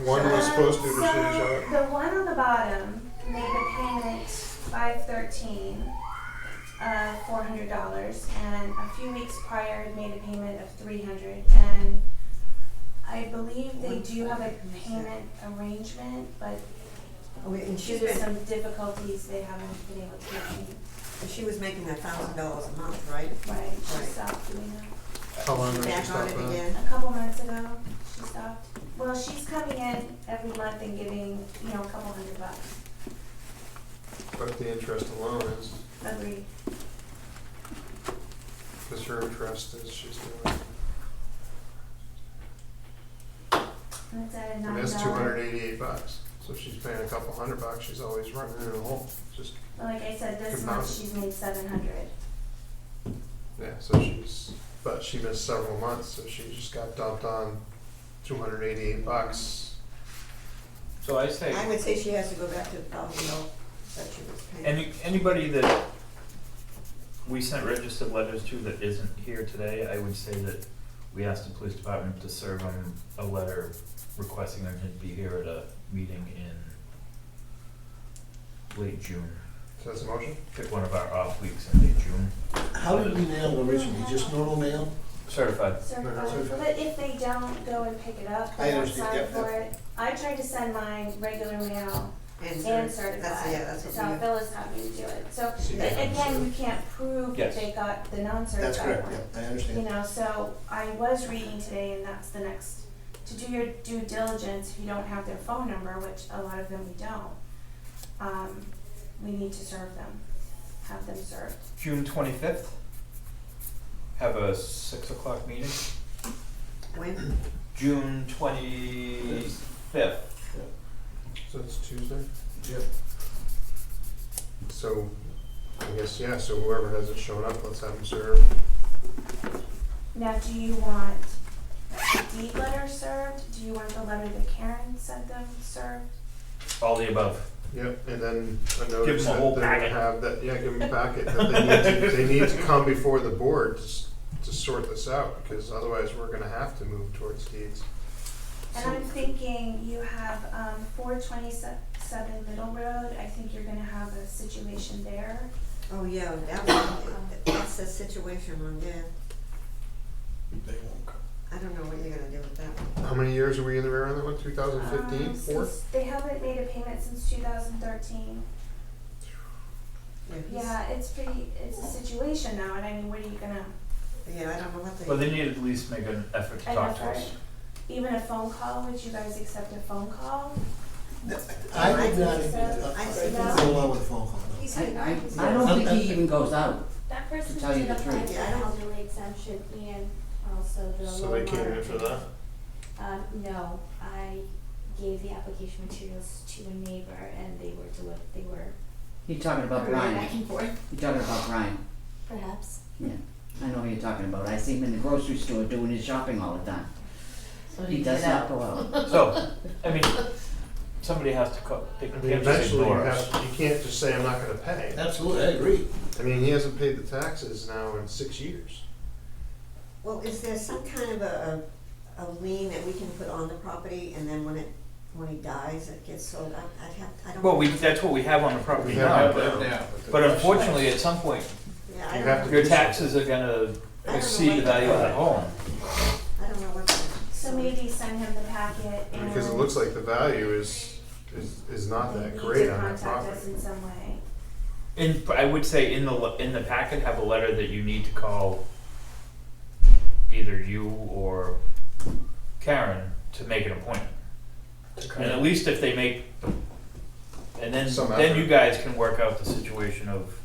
one was supposed to, but she didn't show So, up. the one on the bottom made a payment 5/13, $400, and a few weeks prior had made a payment of $300, and I believe they do have a payment arrangement, but Oh, and due she's to been, some difficulties, they haven't been able to get me. she was making $1,000 a month, right? Right, she Right. stopped doing that. How long She's did she back stop on it that? again. A couple months ago, she stopped. Well, she's coming in every month and giving, a couple $100. But the interest alone is, Agreed. because her interest is, she's doing, And it's at a and $9. that's $288. So if she's paying a couple $100, she's always running in a hole. Just, Like I said, this Compounded. month she's made 700. yeah, so but she missed several months, so she just got dumped on $288. So I say, I would say she has to go back to the $1,000 that she was paying. anybody that we sent registered letters to that isn't here today, I would say that we asked the police department to serve them a letter requesting them to be here at a meeting in late June. So that's a motion? Pick one of our off weeks in late June. How did we mail it originally? Just normal mail? Certified. Certified. Certified. But if they don't go and pick it up, I they don't understand, sign yep, for it. I tried to send mine regular mail and certified. That's So what we, Phyllis had me do it. So See, that comes again, through. you can't prove Yes. that they got the non-certified That's correct, one. yeah, I understand. So I was reading today, and that's the next to do your due diligence, if you don't have their phone number, which a lot of them we don't, we need to serve them, have them served. June 25th, have a 6 o'clock meeting. When? June 25th. So it's Tuesday? Yep. So, I guess, yeah, so whoever hasn't shown up, let's have them serve. Now, do you want the deed letter served? Do you want the letter that Karen sent them served? All the above. Yep, and then a Give notice them a whole that they're gonna packet. have that, yeah, give them a packet, that they need to come before the board to sort this out, because otherwise we're gonna have to move towards deeds. And I'm thinking you have 427 Middle Road. I think you're gonna have a situation there. Oh, yeah, that one, that's the situation one, yeah. They won't come. I don't know what you're gonna do with that one. How many years are we in the rear on that one, 2015, 4? Since they haven't made a payment since 2013. Yeah, it's a situation now, and I mean, what are you gonna, Yeah, I don't know what they. Well, they need to at least make an effort to an talk to effort? us. Even a phone call, would you guys accept a phone call? I would not, I see that. go along with a phone call, no. He said, I don't think he even goes out. That person To tell you did the apply truth. for Yeah, I don't- elderly exemption and also the So low they came in moderate for that? payment. No, I gave the application materials to a neighbor and they were You're talking about going back Brian. and forth, You're talking about Brian. perhaps. Yeah, I know who you're talking about. I see him in the grocery store doing his shopping all the time. So He you does get not out. go out. So, I mean, somebody has to call, they I can't mean, just eventually ignore us. you can't just say, I'm not gonna pay. Absolutely, I agree. I mean, he hasn't paid the taxes now in 6 years. well, is there some kind of a lien that we can put on the property, and then when he dies, it gets sold out? I don't. Well, that's what we have on the property We now, have but, that now. but unfortunately, at some point, Yeah, I You don't have know. to your do taxes are gonna I don't know exceed the what value of the to- home. I don't know what to. So maybe send him the packet and. Because it looks like the value is not that great on that They need to contact us property. in some way. I would say in the packet, have a letter that you need to call either you or Karen to make an appointment. And at least if they make, and then Some then you effort. guys can work out the situation of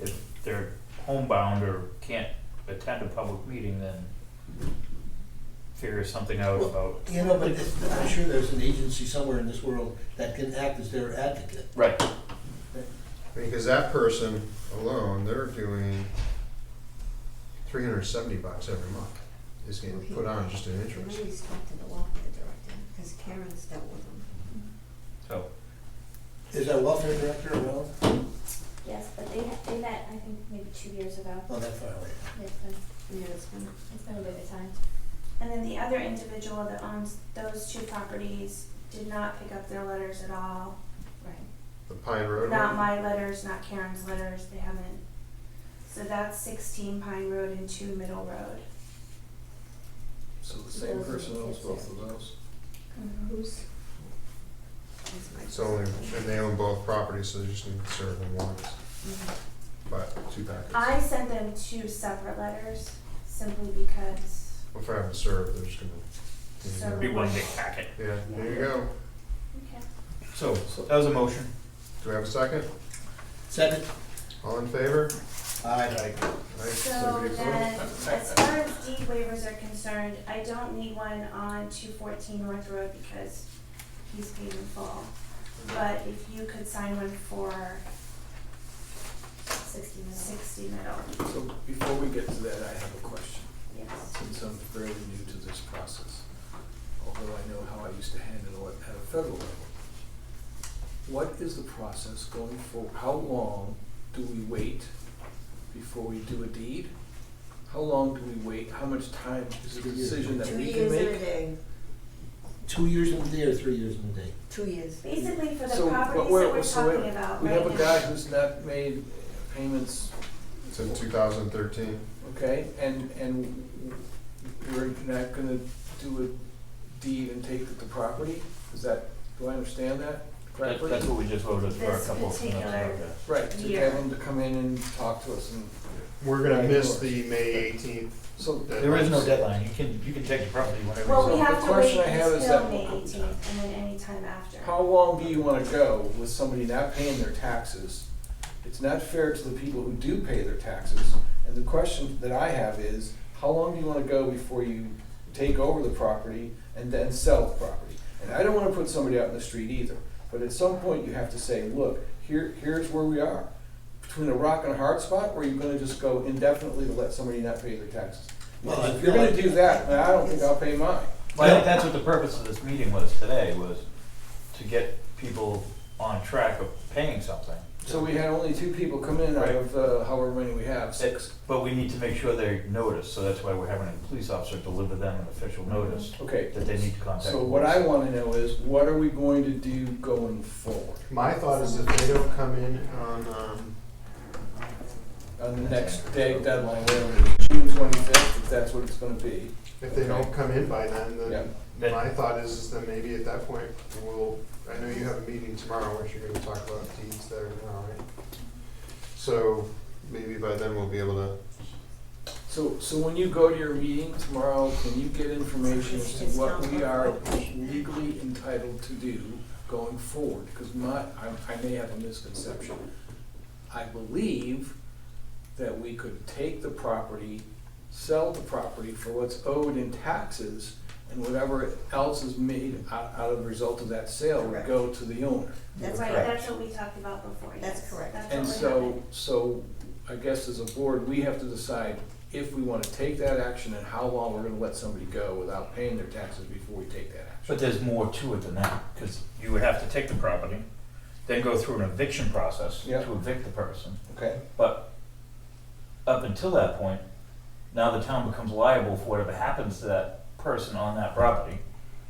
if they're homebound or can't attend a public meeting, then figure something out about. You know, but I'm sure there's an agency somewhere in this world that can act as their advocate. Right. Because that person alone, they're doing $370 every month is getting put on just in interest. Maybe talk to the welfare director, because Karen's dealt with him. So, Is our welfare director around? Yes, but they met, I think, maybe 2 years ago. Oh, that far away. It's been, Yeah, it's been. it's been a bit of time. And then the other individual that owns those two properties did not pick up their letters at all. Right. The Pine Road Not one? my letters, not Karen's letters, they haven't. So that's 16 Pine Road and 2 Middle Road. So the same person owns both of those? Who's? So only, and they own both properties, so they just need to serve them once. But 2 packets. I sent them 2 separate letters, simply because, Well, if I have to serve, they're just gonna. So- be one big packet. Yeah, there you go. okay. So, that was a motion. Do I have a second? Second? All in favor? Aye. Aye. So Somebody then, opposed? as far as deed waivers are concerned, I don't need one on 214 North Road because he's paid in full. But if you could sign one for 60 minutes. 60 Middle, So before we get to that, I have a question. yes. Since I'm fairly new to this process, although I know how I used to handle it at a federal level. What is the process going forward? How long do we wait before we do a deed? How long do we wait? How much time is it a decision that 2 we can years in a make? day, 2 years in a day or 3 years in a day? 2 years. Basically for the So, but properties that we're- we're so we- talking about We right have now. a guy who's not made payments, Since 2013. okay, and we're not gonna do a deed and take the property? Is that, do I understand that correctly? That's what we just voted for a This couple of minutes particular- ago. Right, to year. get him to come in and talk to us and, we're gonna Right, miss of the May 18th. So There is no deadline, you can take the property whenever Well, you we want. have the to wait question I have is until that- May 18th and then any time after. how long do you wanna go with somebody not paying their taxes? It's not fair to the people who do pay their taxes. And the question that I have is, how long do you wanna go before you take over the property and then sell the property? And I don't wanna put somebody out in the street either, but at some point you have to say, look, here's where we are. Between a rock and a hard spot, or are you gonna just go indefinitely to let somebody not pay their taxes? Well, I If you're gonna do that, then I don't think I'll pay mine. Well, I think that's what the purpose of this meeting was today, was to get people on track of paying something. So we had only 2 people come in out Right. of however many we have, 6. But we need to make sure they're noticed, so that's why we're having a police officer deliver them an official notice Okay, that they need to contact. so the what police. I wanna know is, what are we going to do going forward? My thought is if they don't come in On the next day deadline, whatever it is, June 25th, if that's what it's gonna be. if they don't come in by then, Yeah. then my thought is that maybe at that point, I know you have a meeting tomorrow, which you're gonna talk about deeds there now, right? So maybe by then we'll be able to, So when you go to your meeting tomorrow, can you get information as to what we are legally entitled to do going forward? Because I may have a misconception. I believe that we could take the property, sell the property for what's owed in taxes, and whatever else is made out of the result of that sale would Correct. go to the owner. That's Right, correct. that's what we talked about before, yes. That's correct. That's And what we're having. so I guess as a board, we have to decide if we wanna take that action and how long we're gonna let somebody go without paying their taxes before we take that action. But there's more to it than that, because you would have to take the property, then go through an eviction process Yeah. to evict the person. Okay? But up until that point, now the town becomes liable for whatever happens to that person on that property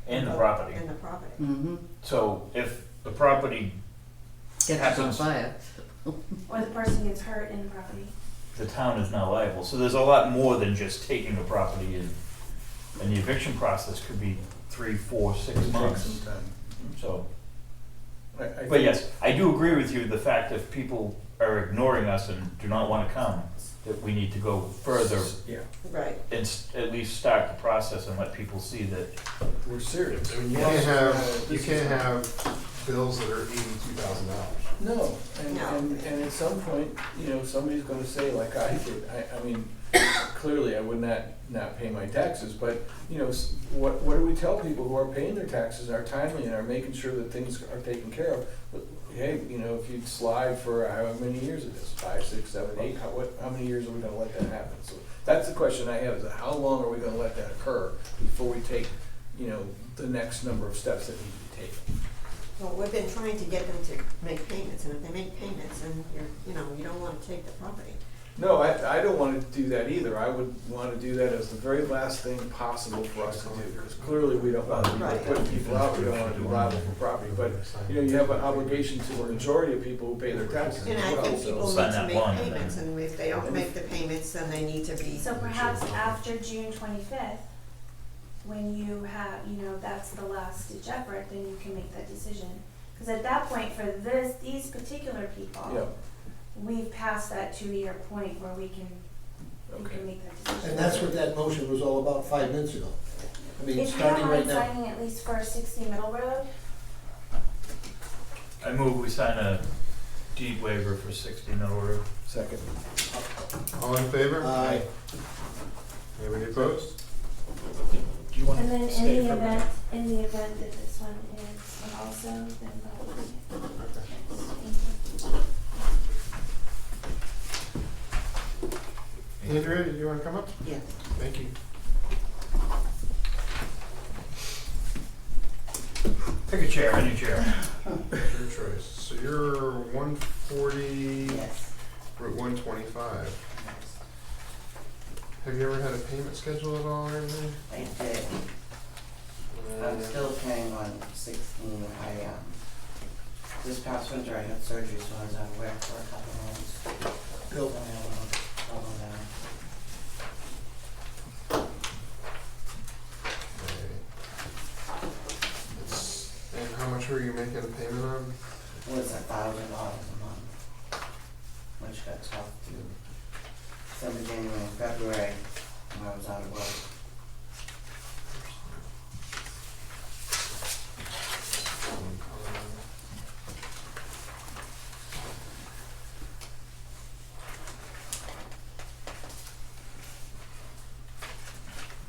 and the property. And the property. Mm-hmm. So if the property, Gets us on Happens. fire. Or the person gets hurt in the property. the town is now liable. So there's a lot more than just taking the property and the eviction process could be 3, 4, 6 Take months. some time. So, I but think- yes, I do agree with you, the fact if people are ignoring us and do not wanna come, that we need to go further Yeah, Right. and at least start the process and let people see that. we're serious. I mean, you can't have bills that are $82,000. No, No. and at some point, you know, somebody's gonna say like I did, I mean, clearly I would not pay my taxes, but, you know, what do we tell people who are paying their taxes and are timely and are making sure that things are taken care of? But, hey, you know, if you slide for however many years it is, 5, 6, 7, 8, how many years are we gonna let that happen? So that's the question I have, is that how long are we gonna let that occur before we take, you know, the next number of steps that need to be taken? Well, we've been trying to get them to make payments, and if they make payments, and you don't wanna take the property. No, I don't want to do that either. I would want to do that as the very last thing possible for us to do, because clearly we don't want to be Right. putting people out, we don't want to be liable for property, but, you know, you have an obligation to a majority of people who pay their taxes And as I well, think so. people need Sign to that make bond and payments, then- and if they don't make the payments, then they need to be. So perhaps after June 25th, when you have, that's the last ditch effort, then you can make that decision. Because at that point, for these particular people, Yeah, we've passed that 2-year point where we can okay. make that decision. And that's what that motion was all about 5 minutes ago. I mean, If you starting don't right mind now. signing at least for 60 Middle Road, I move we sign a deed waiver for 60 Middle Road. Second. All in favor? Aye. Anybody opposed? Do you want and then to stay in the for a minute? event that this one is also, then vote. Andrea, do you wanna come up? Yes. Thank you. Pick a chair, any chair. Your choice. So you're 140, Yes. Route 125. Have you ever had a payment schedule at all or anything? I did. I'm still paying on 16. This past winter I had surgery, so I was out of work for a couple months. Bill, So I have a problem there. And how much were you making a payment on? It was $1,000 a month, which got tough to December, January, and February, when I was out of work.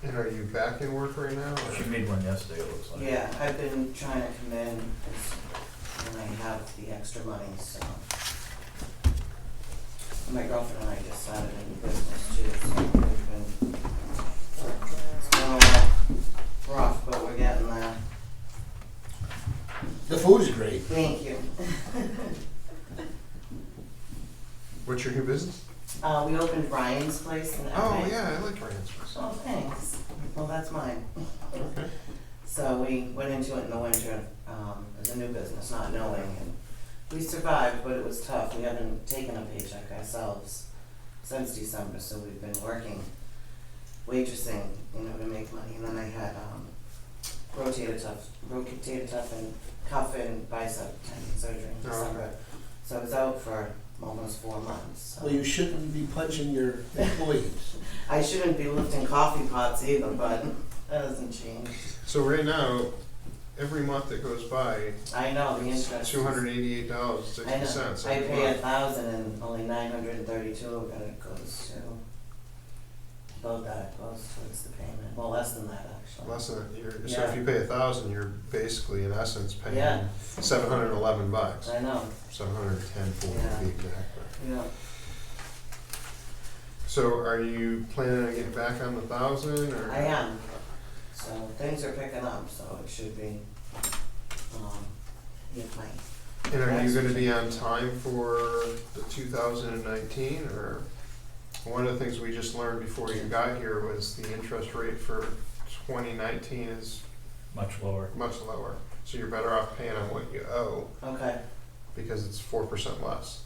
And are you back in work right now? or- She made one yesterday, it looks like. Yeah, I've been trying to come in, 'cause when I have the extra money, so. My girlfriend and I just started a new business too, so we've been, it's been a little rough, but we're getting there. The food is great. Thank you. What's your new business? We opened Ryan's place in Oh, LA. yeah, I like Ryan's Place. Oh, thanks. Well, that's mine. Okay. So we went into it in the winter, as a new business, not knowing, and we survived, but it was tough. We haven't taken a paycheck ourselves since December, so we've been working, waitressing, to make money. And then I had, rotator cuff and cuff and bicep tendon surgery in Oh, December. okay. So I was out for almost 4 months. So. Well, you shouldn't be punching your employees. I shouldn't be lifting coffee pots either, but that doesn't change. So right now, every month that goes by, I know, the interest. $288.60. I pay 1,000 and only 932 of it goes to, about that goes towards the payment. Well, less than that actually. Less than, so Yeah. if you pay 1,000, you're basically in essence paying Yeah. $711. I know, 710 for Yeah. to be exact. but- yeah. So are you planning on getting back on the 1,000 or? I am. So things are picking up, so it should be, with my, And are you gonna be on time for the 2019 or? One of the things we just learned before you got here was the interest rate for 2019 is Much lower. much lower. So you're better off paying on what you owe okay, because it's 4% less.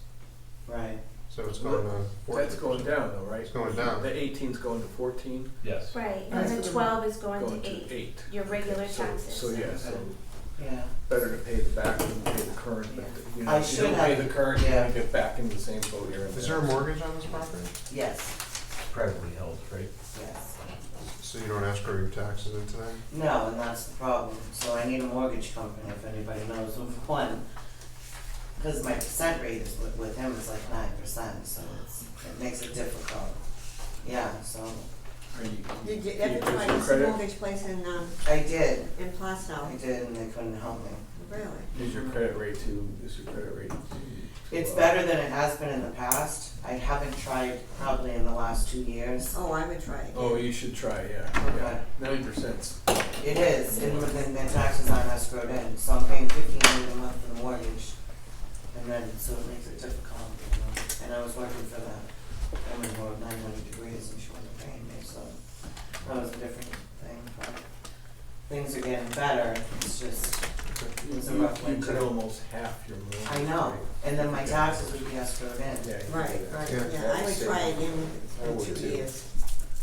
right. So it's going to 14%. That's going down though, right? It's going down. The 18's going to 14, Yes. Right, That's and what then I'm 12 is going going to to 8, 8. your regular So, taxes. so yeah, so Yeah, better to pay the back than pay the current, but I if you should don't pay have- the current, you're yeah. gonna get back into the same boat you're in. Is there a mortgage on this property? yes, Privately held, right? yes. So you don't escrow your taxes into that? No, and that's the problem. So I need a mortgage company, if anybody knows of one. Because my percent rate is with him is like 9%, so it makes it difficult. Yeah, so Are you- Did you can ever use try your this credit? mortgage place in I did. Plastow? I did, and they couldn't help me. Really? Is your credit rate too, is your credit rate too? It's low? better than it has been in the past. I haven't tried probably in the last 2 years. Oh, I would try it. Oh, you should try, yeah. Okay. 9%. It is, and then the taxes aren't escrowed in, so I'm paying $1,500 a month for the mortgage. And then, so it makes it difficult, And I was working for that woman who had 900 degrees and she wasn't paying me, so that was a different thing, but things are getting better, it's just, it was a rough You could winter. almost half your mortgage. I know, rate. and then my taxes would be escrowed in Yeah. you Right, could do that. right, Yeah. yeah, I would try it I in would 2 too. years.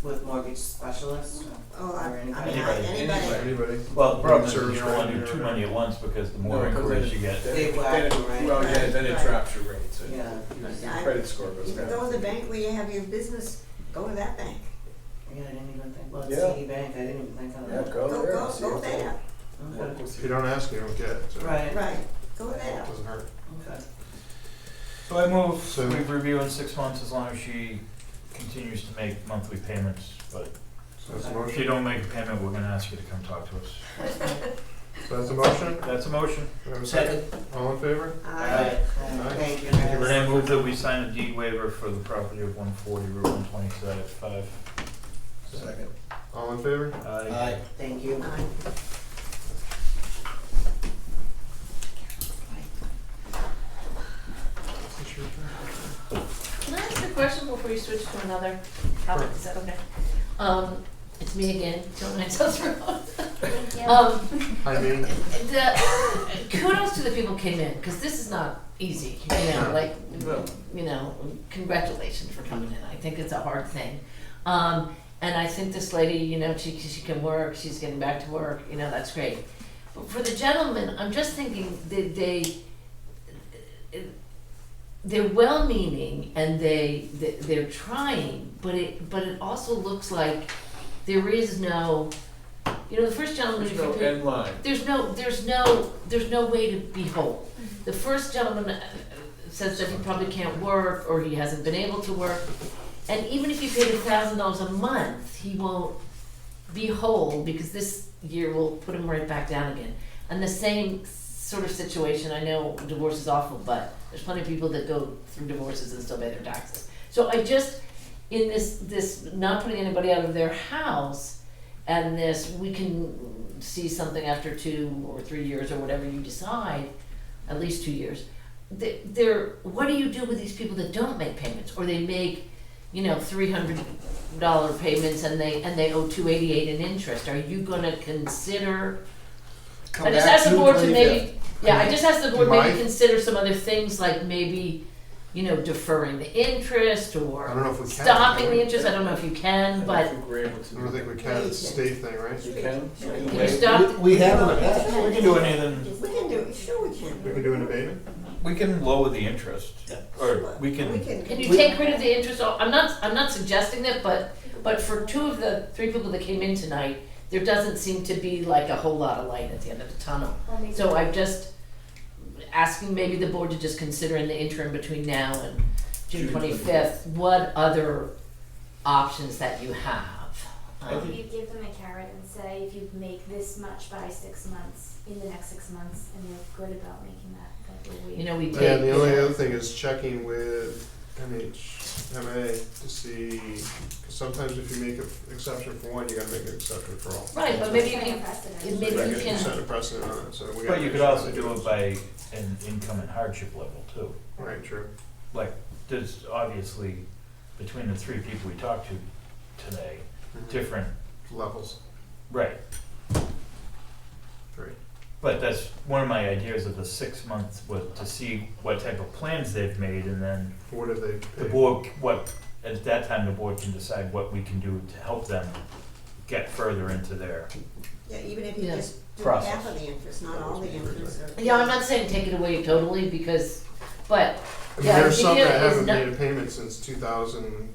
with mortgage specialists. Oh, Or I mean, anybody. anybody. Anybody? Well, the problem is Service you don't want to do revenue too or- many at once because the No, more 'cause inquiries you get. then They it- whack then it- you, right? Well, yeah, then it Right. drops your rate, so Yeah. your I- credit score goes You down. can go to the bank where you have your business, go to that bank. Yeah, I didn't even think, well, it's Yeah. TD Bank, I didn't even think of Yeah, that. go there, Go, see go if they there, work Okay, with If you don't ask, you don't get. So right, right, go It there. doesn't hurt. okay. So I move, So- we review in 6 months as long as she continues to make monthly payments, but So that's a if you motion? don't make a payment, we're gonna ask you to come talk to us. So that's a motion? That's a motion. Do I have a second? All in favor? Aye. Thank you. Thank you And very I move that we sign a deed waiver for the property of 140 Route 125. Second. All in favor? Aye. Thank you. Aye. It's your turn. Can I ask a question before you switch to another topic? Sure. Is that okay? It's me again, Joan Angel's Road. Thank you. I mean, Kudos to the people who came in, because this is not easy, like, No. congratulations for coming in. I think it's a hard thing. And I think this lady, she can work, she's getting back to work, that's great. But for the gentleman, I'm just thinking, they're well-meaning and they're trying, but it also looks like there is no, the first gentleman, There's if you no pay- end line. there's no way to be whole. The first gentleman says that he probably can't work, or he hasn't been able to work, and even if you paid $1,000 a month, he won't be whole, because this year will put him right back down again. And the same sort of situation, I know divorce is awful, but there's plenty of people that go through divorces and still pay their taxes. So I just, in this not putting anybody out of their house, and this, we can see something after 2 or 3 years or whatever you decide, at least 2 years. What do you do with these people that don't make payments, or they make, $300 payments and they owe $288 in interest? Are you gonna consider? Come I just back asked the June board to 25th. maybe, I just asked the board Do I- maybe consider some other things, like maybe, deferring the interest, I don't know or if we can. stopping can we? the interest. I don't know if you can, I but don't think we're able to I don't think we can, it's a state thing, right? You can? can you stop? We have in the past. We can do anything, We can do, sure we can. We can do an abatement? we can lower the interest, or we We can, Can you take rid of the interest? I'm not suggesting that, but for 2 of the 3 people that came in tonight, there doesn't seem to be like a whole lot of light at the end of the tunnel. So I'm just asking maybe the board to just consider in the interim between now and June 25th, what other options that you have. If you give them a carrot and say, if you make this much by 6 months, in the next 6 months, and they're good about making that we'll wait. We take. And the only other thing is checking with NHMA to see, because sometimes if you make an exception for one, you gotta make an exception for all. Right, but maybe you Set a can, precedent. maybe Right, you you can. set a precedent on it, so we gotta. but you make could sure also that do goes. it by an income and hardship level too. Right, true. Like, there's obviously, between the 3 people we talked to today, different, Levels, right. right. But that's one of my ideas of the 6 months, was to see what type of plans they've made, and then What did they the pay? board, at that time, the board can decide what we can do to help them get further into their, Yeah, even if you Yeah. just do Process. half of the interest, not all the interest. Or Yeah, I'm not saying take it away totally, because, but I mean, the there's some that idea is haven't not- made a payment since 2000,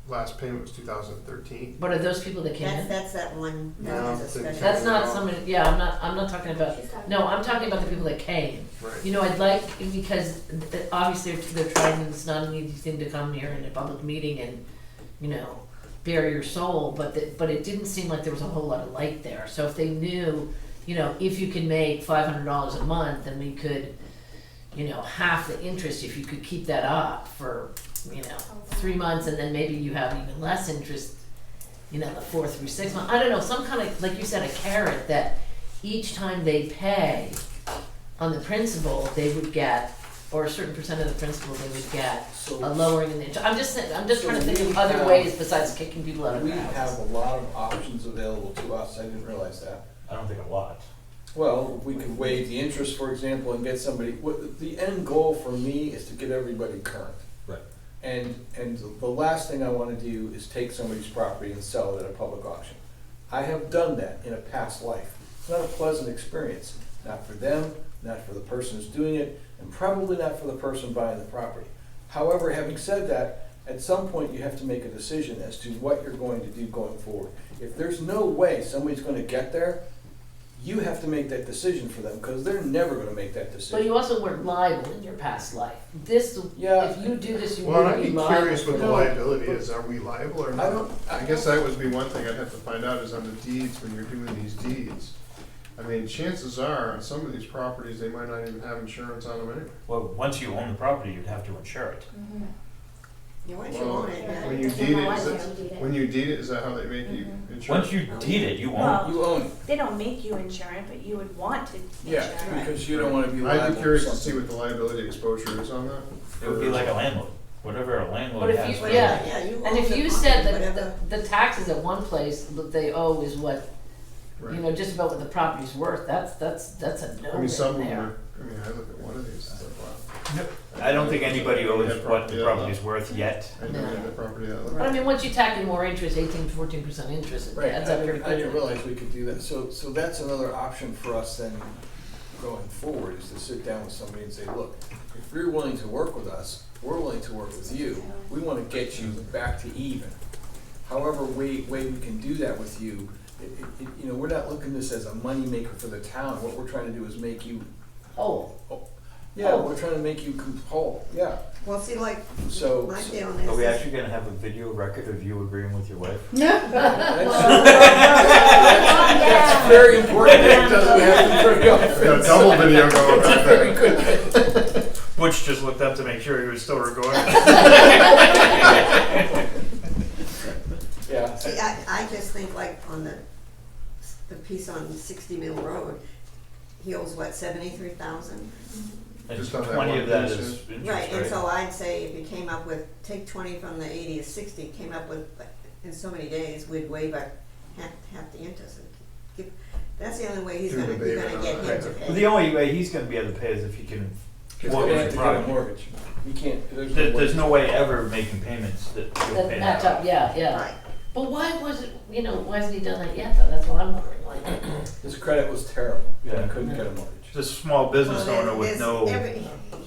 last payment was 2013. But are those people that came in? That's that one, No, that has a they special. can't. That's not somebody, I'm not talking about, She's talking no, I'm talking about the people that came. Right. I'd like, because obviously they're trying, it's not an easy thing to come here in a public meeting and, bare your soul, but it didn't seem like there was a whole lot of light there. So if they knew, if you can make $500 a month, and we could, half the interest, if you could keep that up for, 3 months, and then maybe you have even less interest, the 4 through 6 months. I don't know, some kind of, like you said, a carrot that each time they pay on the principal, they would get, or a certain percent of the principal, they would get So- a lowering in the interest. I'm just So trying to think we of other have- ways besides kicking people out of We their have houses. a lot of options available to us, I didn't realize that. I don't think a lot. Well, we could waive the interest, for example, and get somebody, the end goal for me is to get everybody current. Right. And the last thing I wanna do is take somebody's property and sell it at a public auction. I have done that in a past life. It's not a pleasant experience, not for them, not for the person who's doing it, and probably not for the person buying the property. However, having said that, at some point you have to make a decision as to what you're going to do going forward. If there's no way somebody's gonna get there, you have to make that decision for them, because they're never gonna make that decision. But you also weren't liable in your past life. Yeah. If you do this, you Well, and I'd wouldn't be be liable. curious what the No, liability but- is. Are we liable or I not? don't- I guess that would be one thing I'd have to find out is on the deeds, when you're doing these deeds. I mean, chances are, on some of these properties, they might not even have insurance on them anyway. Well, once you own the property, you'd have to insure it. Yeah, once you Well, own it, yeah. when you deed it, when you deed it, is that how they make you insure? Once you deed it, you own Well, You own it, they don't make you insure it, but you would want to yeah, insure it. because you don't wanna be liable. I'd be for curious to something. see what the liability exposure is on that. it. It would be like a landlord, whatever a But landlord if has. you, for- yeah, you and own if the you property, said that whatever. the taxes at one place that they owe is what, Right. just about what the property's worth, that's a no I mean, some of them there. are, I look at one of these, it's like, wow. I don't think anybody owes what the Yeah. property's worth yet. I know No. the property that But I mean, once you tack in more interest, 18-14% interest, it Right, adds up pretty I didn't quickly. realize we could do that, so that's another option for us then, going forward is to sit down with somebody and say, look, if you're willing to work with us, we're willing to work with you. We want to get you back to even. However way we can do that with you, you know, we're not looking at this as a moneymaker for the town. What we're trying to do is make you Oh, yeah, we're trying to make you whole. Yeah. Well, see, like, So- my feeling is. Are we actually gonna have a video record of you agreeing with your wife? That's very important. It doesn't happen very often. Got a double video going It's on a very there. good. Butch just looked up to make sure he was still recording. Yeah. See, I just think like on the piece on 60 Mill Road, he owes what, 73,000? And Just on that 20 one of that piece, is yeah. interest Right, and rate. so I'd say if you came up with, take 20 from the 80 to 60, came up with, in so many days, we'd waive half the interest. And that's the only way he's Do the gonna, you're payment gonna on get that. him to Well, pay. the only way he's gonna be able to pay is if he can He's mortgage gonna have the to get a property. mortgage. You can't, There's no way ever making payments that he'll that pay match that up, yeah, yeah. Right. But why was it, you know, why hasn't he done that yet though? That's what I'm wondering, like. His credit was terrible. Yeah. He couldn't get a mortgage. Just a small business Well, owner with there's no.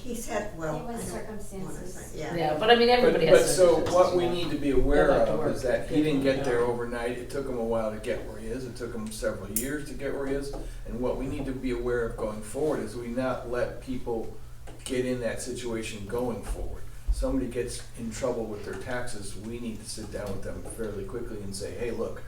he's had, well, It was I don't circumstances. wanna say- yeah. Yeah, but I mean, everybody But has. so circumstances, what we you know. need to be aware Go back to of work. is that he didn't get there overnight. It took him a while to get where he is. It took him several years to get where he is. And what we need to be aware of going forward is we not let people get in that situation going forward. Somebody gets in trouble with their taxes, we need to sit down with them fairly quickly and say, hey, look.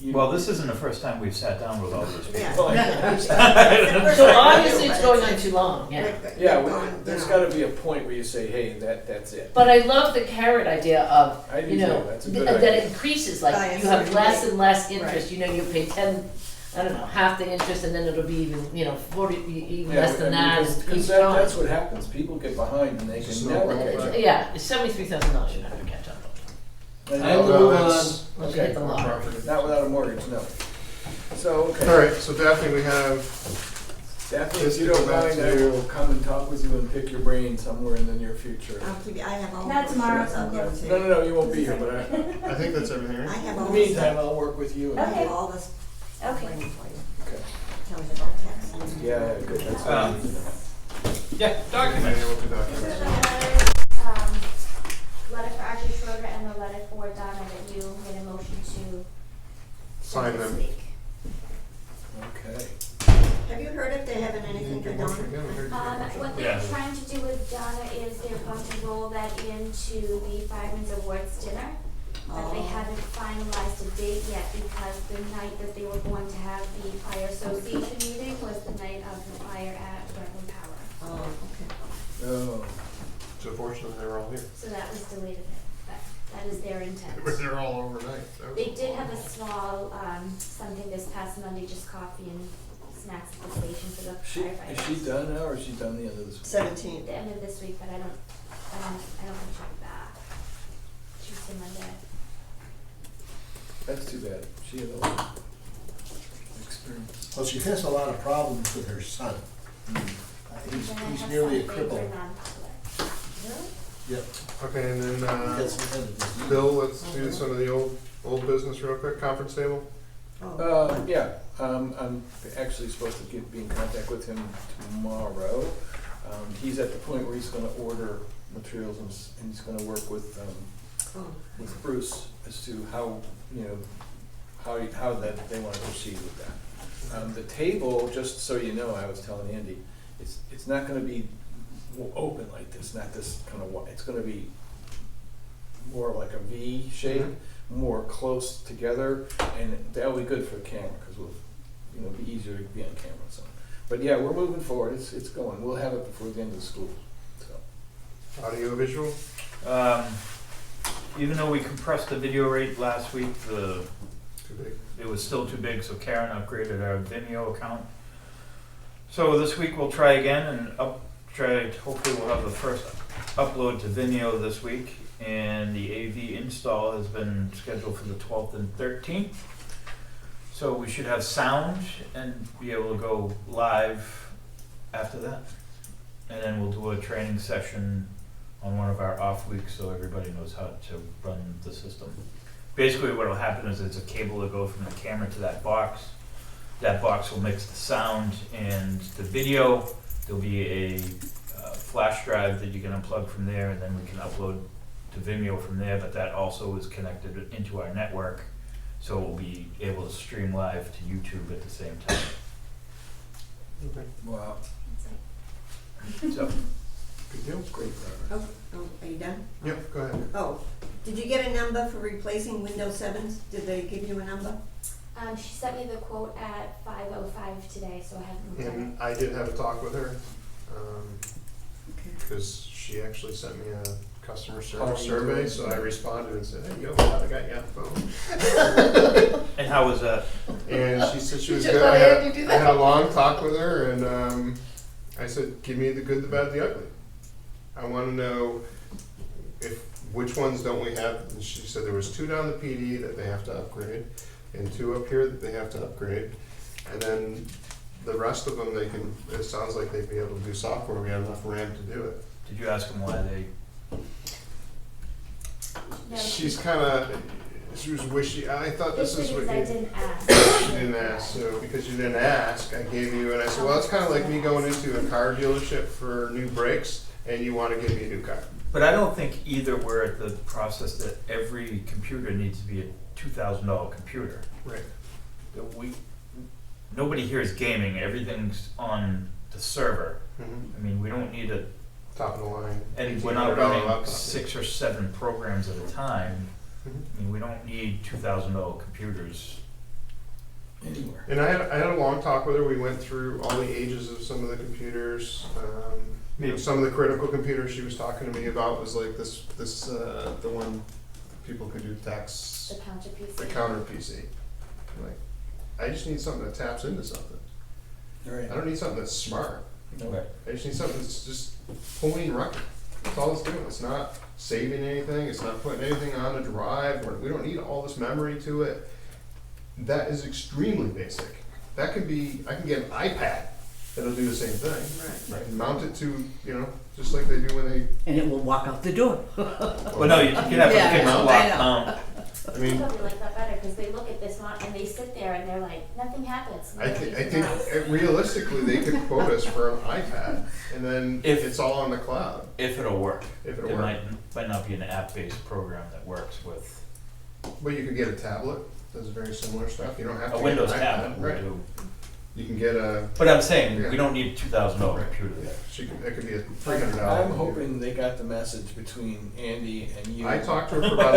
Well, this isn't the first time we've sat down with all these people. Yeah. So obviously it's going on too long, yeah. Yeah, Going, there's you know. gotta be a point where you say, hey, that's it. But I love the carrot idea of, I do you know, too. That's a good that idea. it increases, By like a you have certain less rate. and less interest, Right. you know, you pay 10, I don't know, half the interest and then it'll be even, you know, 40, even Yeah, less than that because each that's time. what happens. People get behind and they It's can a never snowball catch up. effect. Yeah, it's $73,000 you're not gonna catch up And I now- will move that's- on. on. Once you Okay. hit the lottery. Not without a mortgage, no. So, okay. All right, so Daphne, we have, Daphne, Just if you to don't go back mind, to- I will come and talk with you and pick your brain somewhere in the near future. I'll keep you, I have all. Not those tomorrow, shirts, I'll give them to No, you. no, you won't be here, but I think that's everything, I right? have in all the this meantime, stuff. I'll work with you. I And, have all this. Okay. waiting for you. okay. Tells you about taxes. Yeah, good. That's what I need to know. Yeah, Being documents. able to So the document. letter for Archie Schroeder and the letter for Donna that you made a motion to Sign send this them. week. Okay. Have you heard if they're having anything for Donna? What they're trying to do with Donna is they're going to roll that into the Fireman's Awards dinner. But they Oh. haven't finalized a date yet because the night that they were going to have the fire association meeting was the night of the fire at Brentwood Power. Oh, okay. Oh. So fortunately, they're all here. So that was delayed a bit, but that is their intent. They're all overnight. That was They a did long have a one. small, something this past Monday, just coffee and snacks at the station for the Is she firefighters. done now, or is she done the end of this week? 17. The end of this week, but I don't think she'll be back. Tuesday, Monday. That's too bad. She had a lot of experience. Well, she has a lot of problems with her son. And then I He's have nearly a something for cripple. non-public. Yep. Okay, and then, Gets ahead of this. Bill, let's do some of the old business real quick. Conference table? Oh. Yeah, I'm actually supposed to be in contact with him tomorrow. He's at the point where he's gonna order materials and he's gonna work with Oh. Bruce as to how, you know, how that they wanna proceed with that. The table, just so you know, I was telling Andy, it's not gonna be open like this, not this kind of, it's gonna be more like a V shape, more close together, and that'll be good for the camera, because we'll, you know, be easier to be on camera, so. But yeah, we're moving forward, it's going, we'll have it before the end of the school, so. Audio visual? Even though we compressed the video rate last week, Too big. it was still too big, so Karen upgraded our Vimeo account. So this week we'll try again and hopefully we'll have the first upload to Vimeo this week. And the AV install has been scheduled for the 12th and 13th. So we should have sound and be able to go live after that. And then we'll do a training session on one of our off weeks so everybody knows how to run the system. Basically what will happen is it's a cable that goes from the camera to that box. that box will mix the sound and the video. There'll be a flash drive that you can unplug from there, and then we can upload to Vimeo from there, but that also is connected into our network, so we'll be able to stream live to YouTube at the same time. Wow. So, Good deal. Great progress. Are you done? Yep, go ahead. Oh, did you get a number for replacing Windows 7s? Did they give you a number? She sent me the quote at 5:05 today, so I haven't looked at it. And I did have a talk with her, Okay. because she actually sent me a customer How are service you survey, doing? so I responded and said, hey, yo, I got you on the phone. and how was that? And she said she was You good. just I let had, Andy do I had that? a long talk with her, and I said, give me the good, the bad, the ugly. I want to know which ones don't we have. And she said there was 2 down the PD that they have to upgrade, and 2 up here that they have to upgrade, and then the rest of them it sounds like they'd be able to do software. We have enough RAM to do it. Did you ask them why they? No, She was wishy. I thought This this is is what I you. didn't ask. She didn't ask, so because you didn't ask, I gave you, and I said, well, it's kind of like me going into a car dealership for new brakes, and you want to give me a new car. But I don't think either we're at the process that every computer needs to be a $2,000 computer. Right. Nobody here is gaming. Everything's on the server. Mm-hmm. I mean, we don't need a, Top of the line. and we're not $1,800 running laptop. 6 or 7 programs at a time. Mhm. I mean, we don't need $2,000 computers. Anywhere. And I had a long talk with her. We went through all the ages of some of the computers. Some of the critical computers she was talking to me about was like the one people could do text, The counter piece. the counter PC. I'm like, I just need something that taps into something. Right. I don't need something that's smart. Okay. I just need something that's just pulling record. That's all it's doing. It's not saving anything. It's not putting anything on a drive. We don't need all this memory to it. That is extremely basic. That could be, I can get an iPad that'll do the same thing. Right. And mount it to, just like they do when they, And it will walk out the door. Well, no, you can have Yeah, a fixed I know. lock mount. I mean, They probably like that better because they look at this one and they sit there and they're like, nothing happens. I think realistically, they could quote us for an iPad, and then If- it's all on the cloud, If it'll work. if it'll It work. might not be an app-based program that works with But you could get a tablet, does very similar stuff. You don't have to a get Windows an iPad. tablet. Will Right. do. You can get a, But I'm saying, Yeah. we don't need a $2,000 computer there. that could be a $300. I'm hoping they got the message between Andy and you. I talked to her for about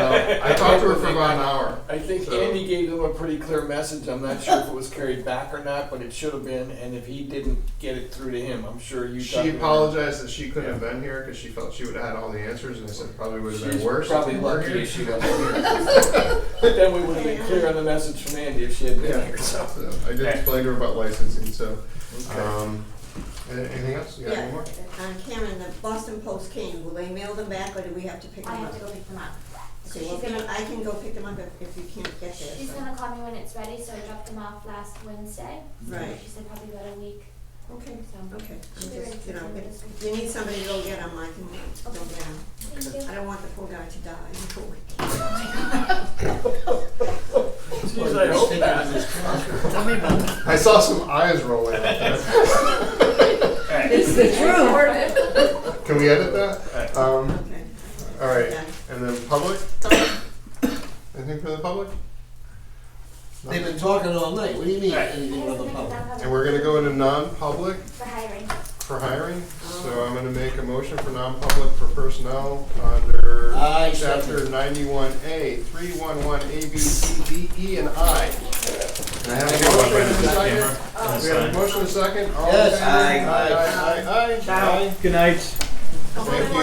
an hour. I think So- Andy gave them a pretty clear message. I'm not sure if it was carried back or not, but it should have been. And if he didn't get it through to him, I'm sure you. talked She to him. apologized that she couldn't have been here because she felt she would have had all the answers, and I said probably would have been She's worse. probably if you weren't lucky here. if she wasn't here. But then we would have been clear on the message from Andy if she had been Yeah, here. So. so I did Okay. explain to her about licensing, so, Okay. anything else? You got any more? Karen, the Boston Post came, will they mail them back or do we have to pick them I up? have to go pick them up. So Okay, well, she's gonna, I can go pick them up if you can't get there. she's so. gonna call me when it's ready, so I dropped them off last Wednesday. Right. She said probably about a week, Okay, so. okay, I'm She'll be ready just, to deliver this if week. you need somebody to go get them, I can go get them. Thank you. I don't want the poor guy to die before we. Jeez, I hope not. Tell me about it. I saw some eyes rolling out there. It's the truth. Can we edit that? Okay. All right, Yeah. and then public? Anything for the public? No? They've been talking all night, what do you mean, Right. anything with the public? And we're gonna go into non-public For hiring. for hiring, so I'm gonna make a motion for non-public for personnel under Aye, chapter second. 91A, 311, A, B, C, D, E, and I. And I have a motion and a second. We have a motion and a second, all in Yes. favor? Aye. Aye, aye, aye, aye. Good night. Thank you.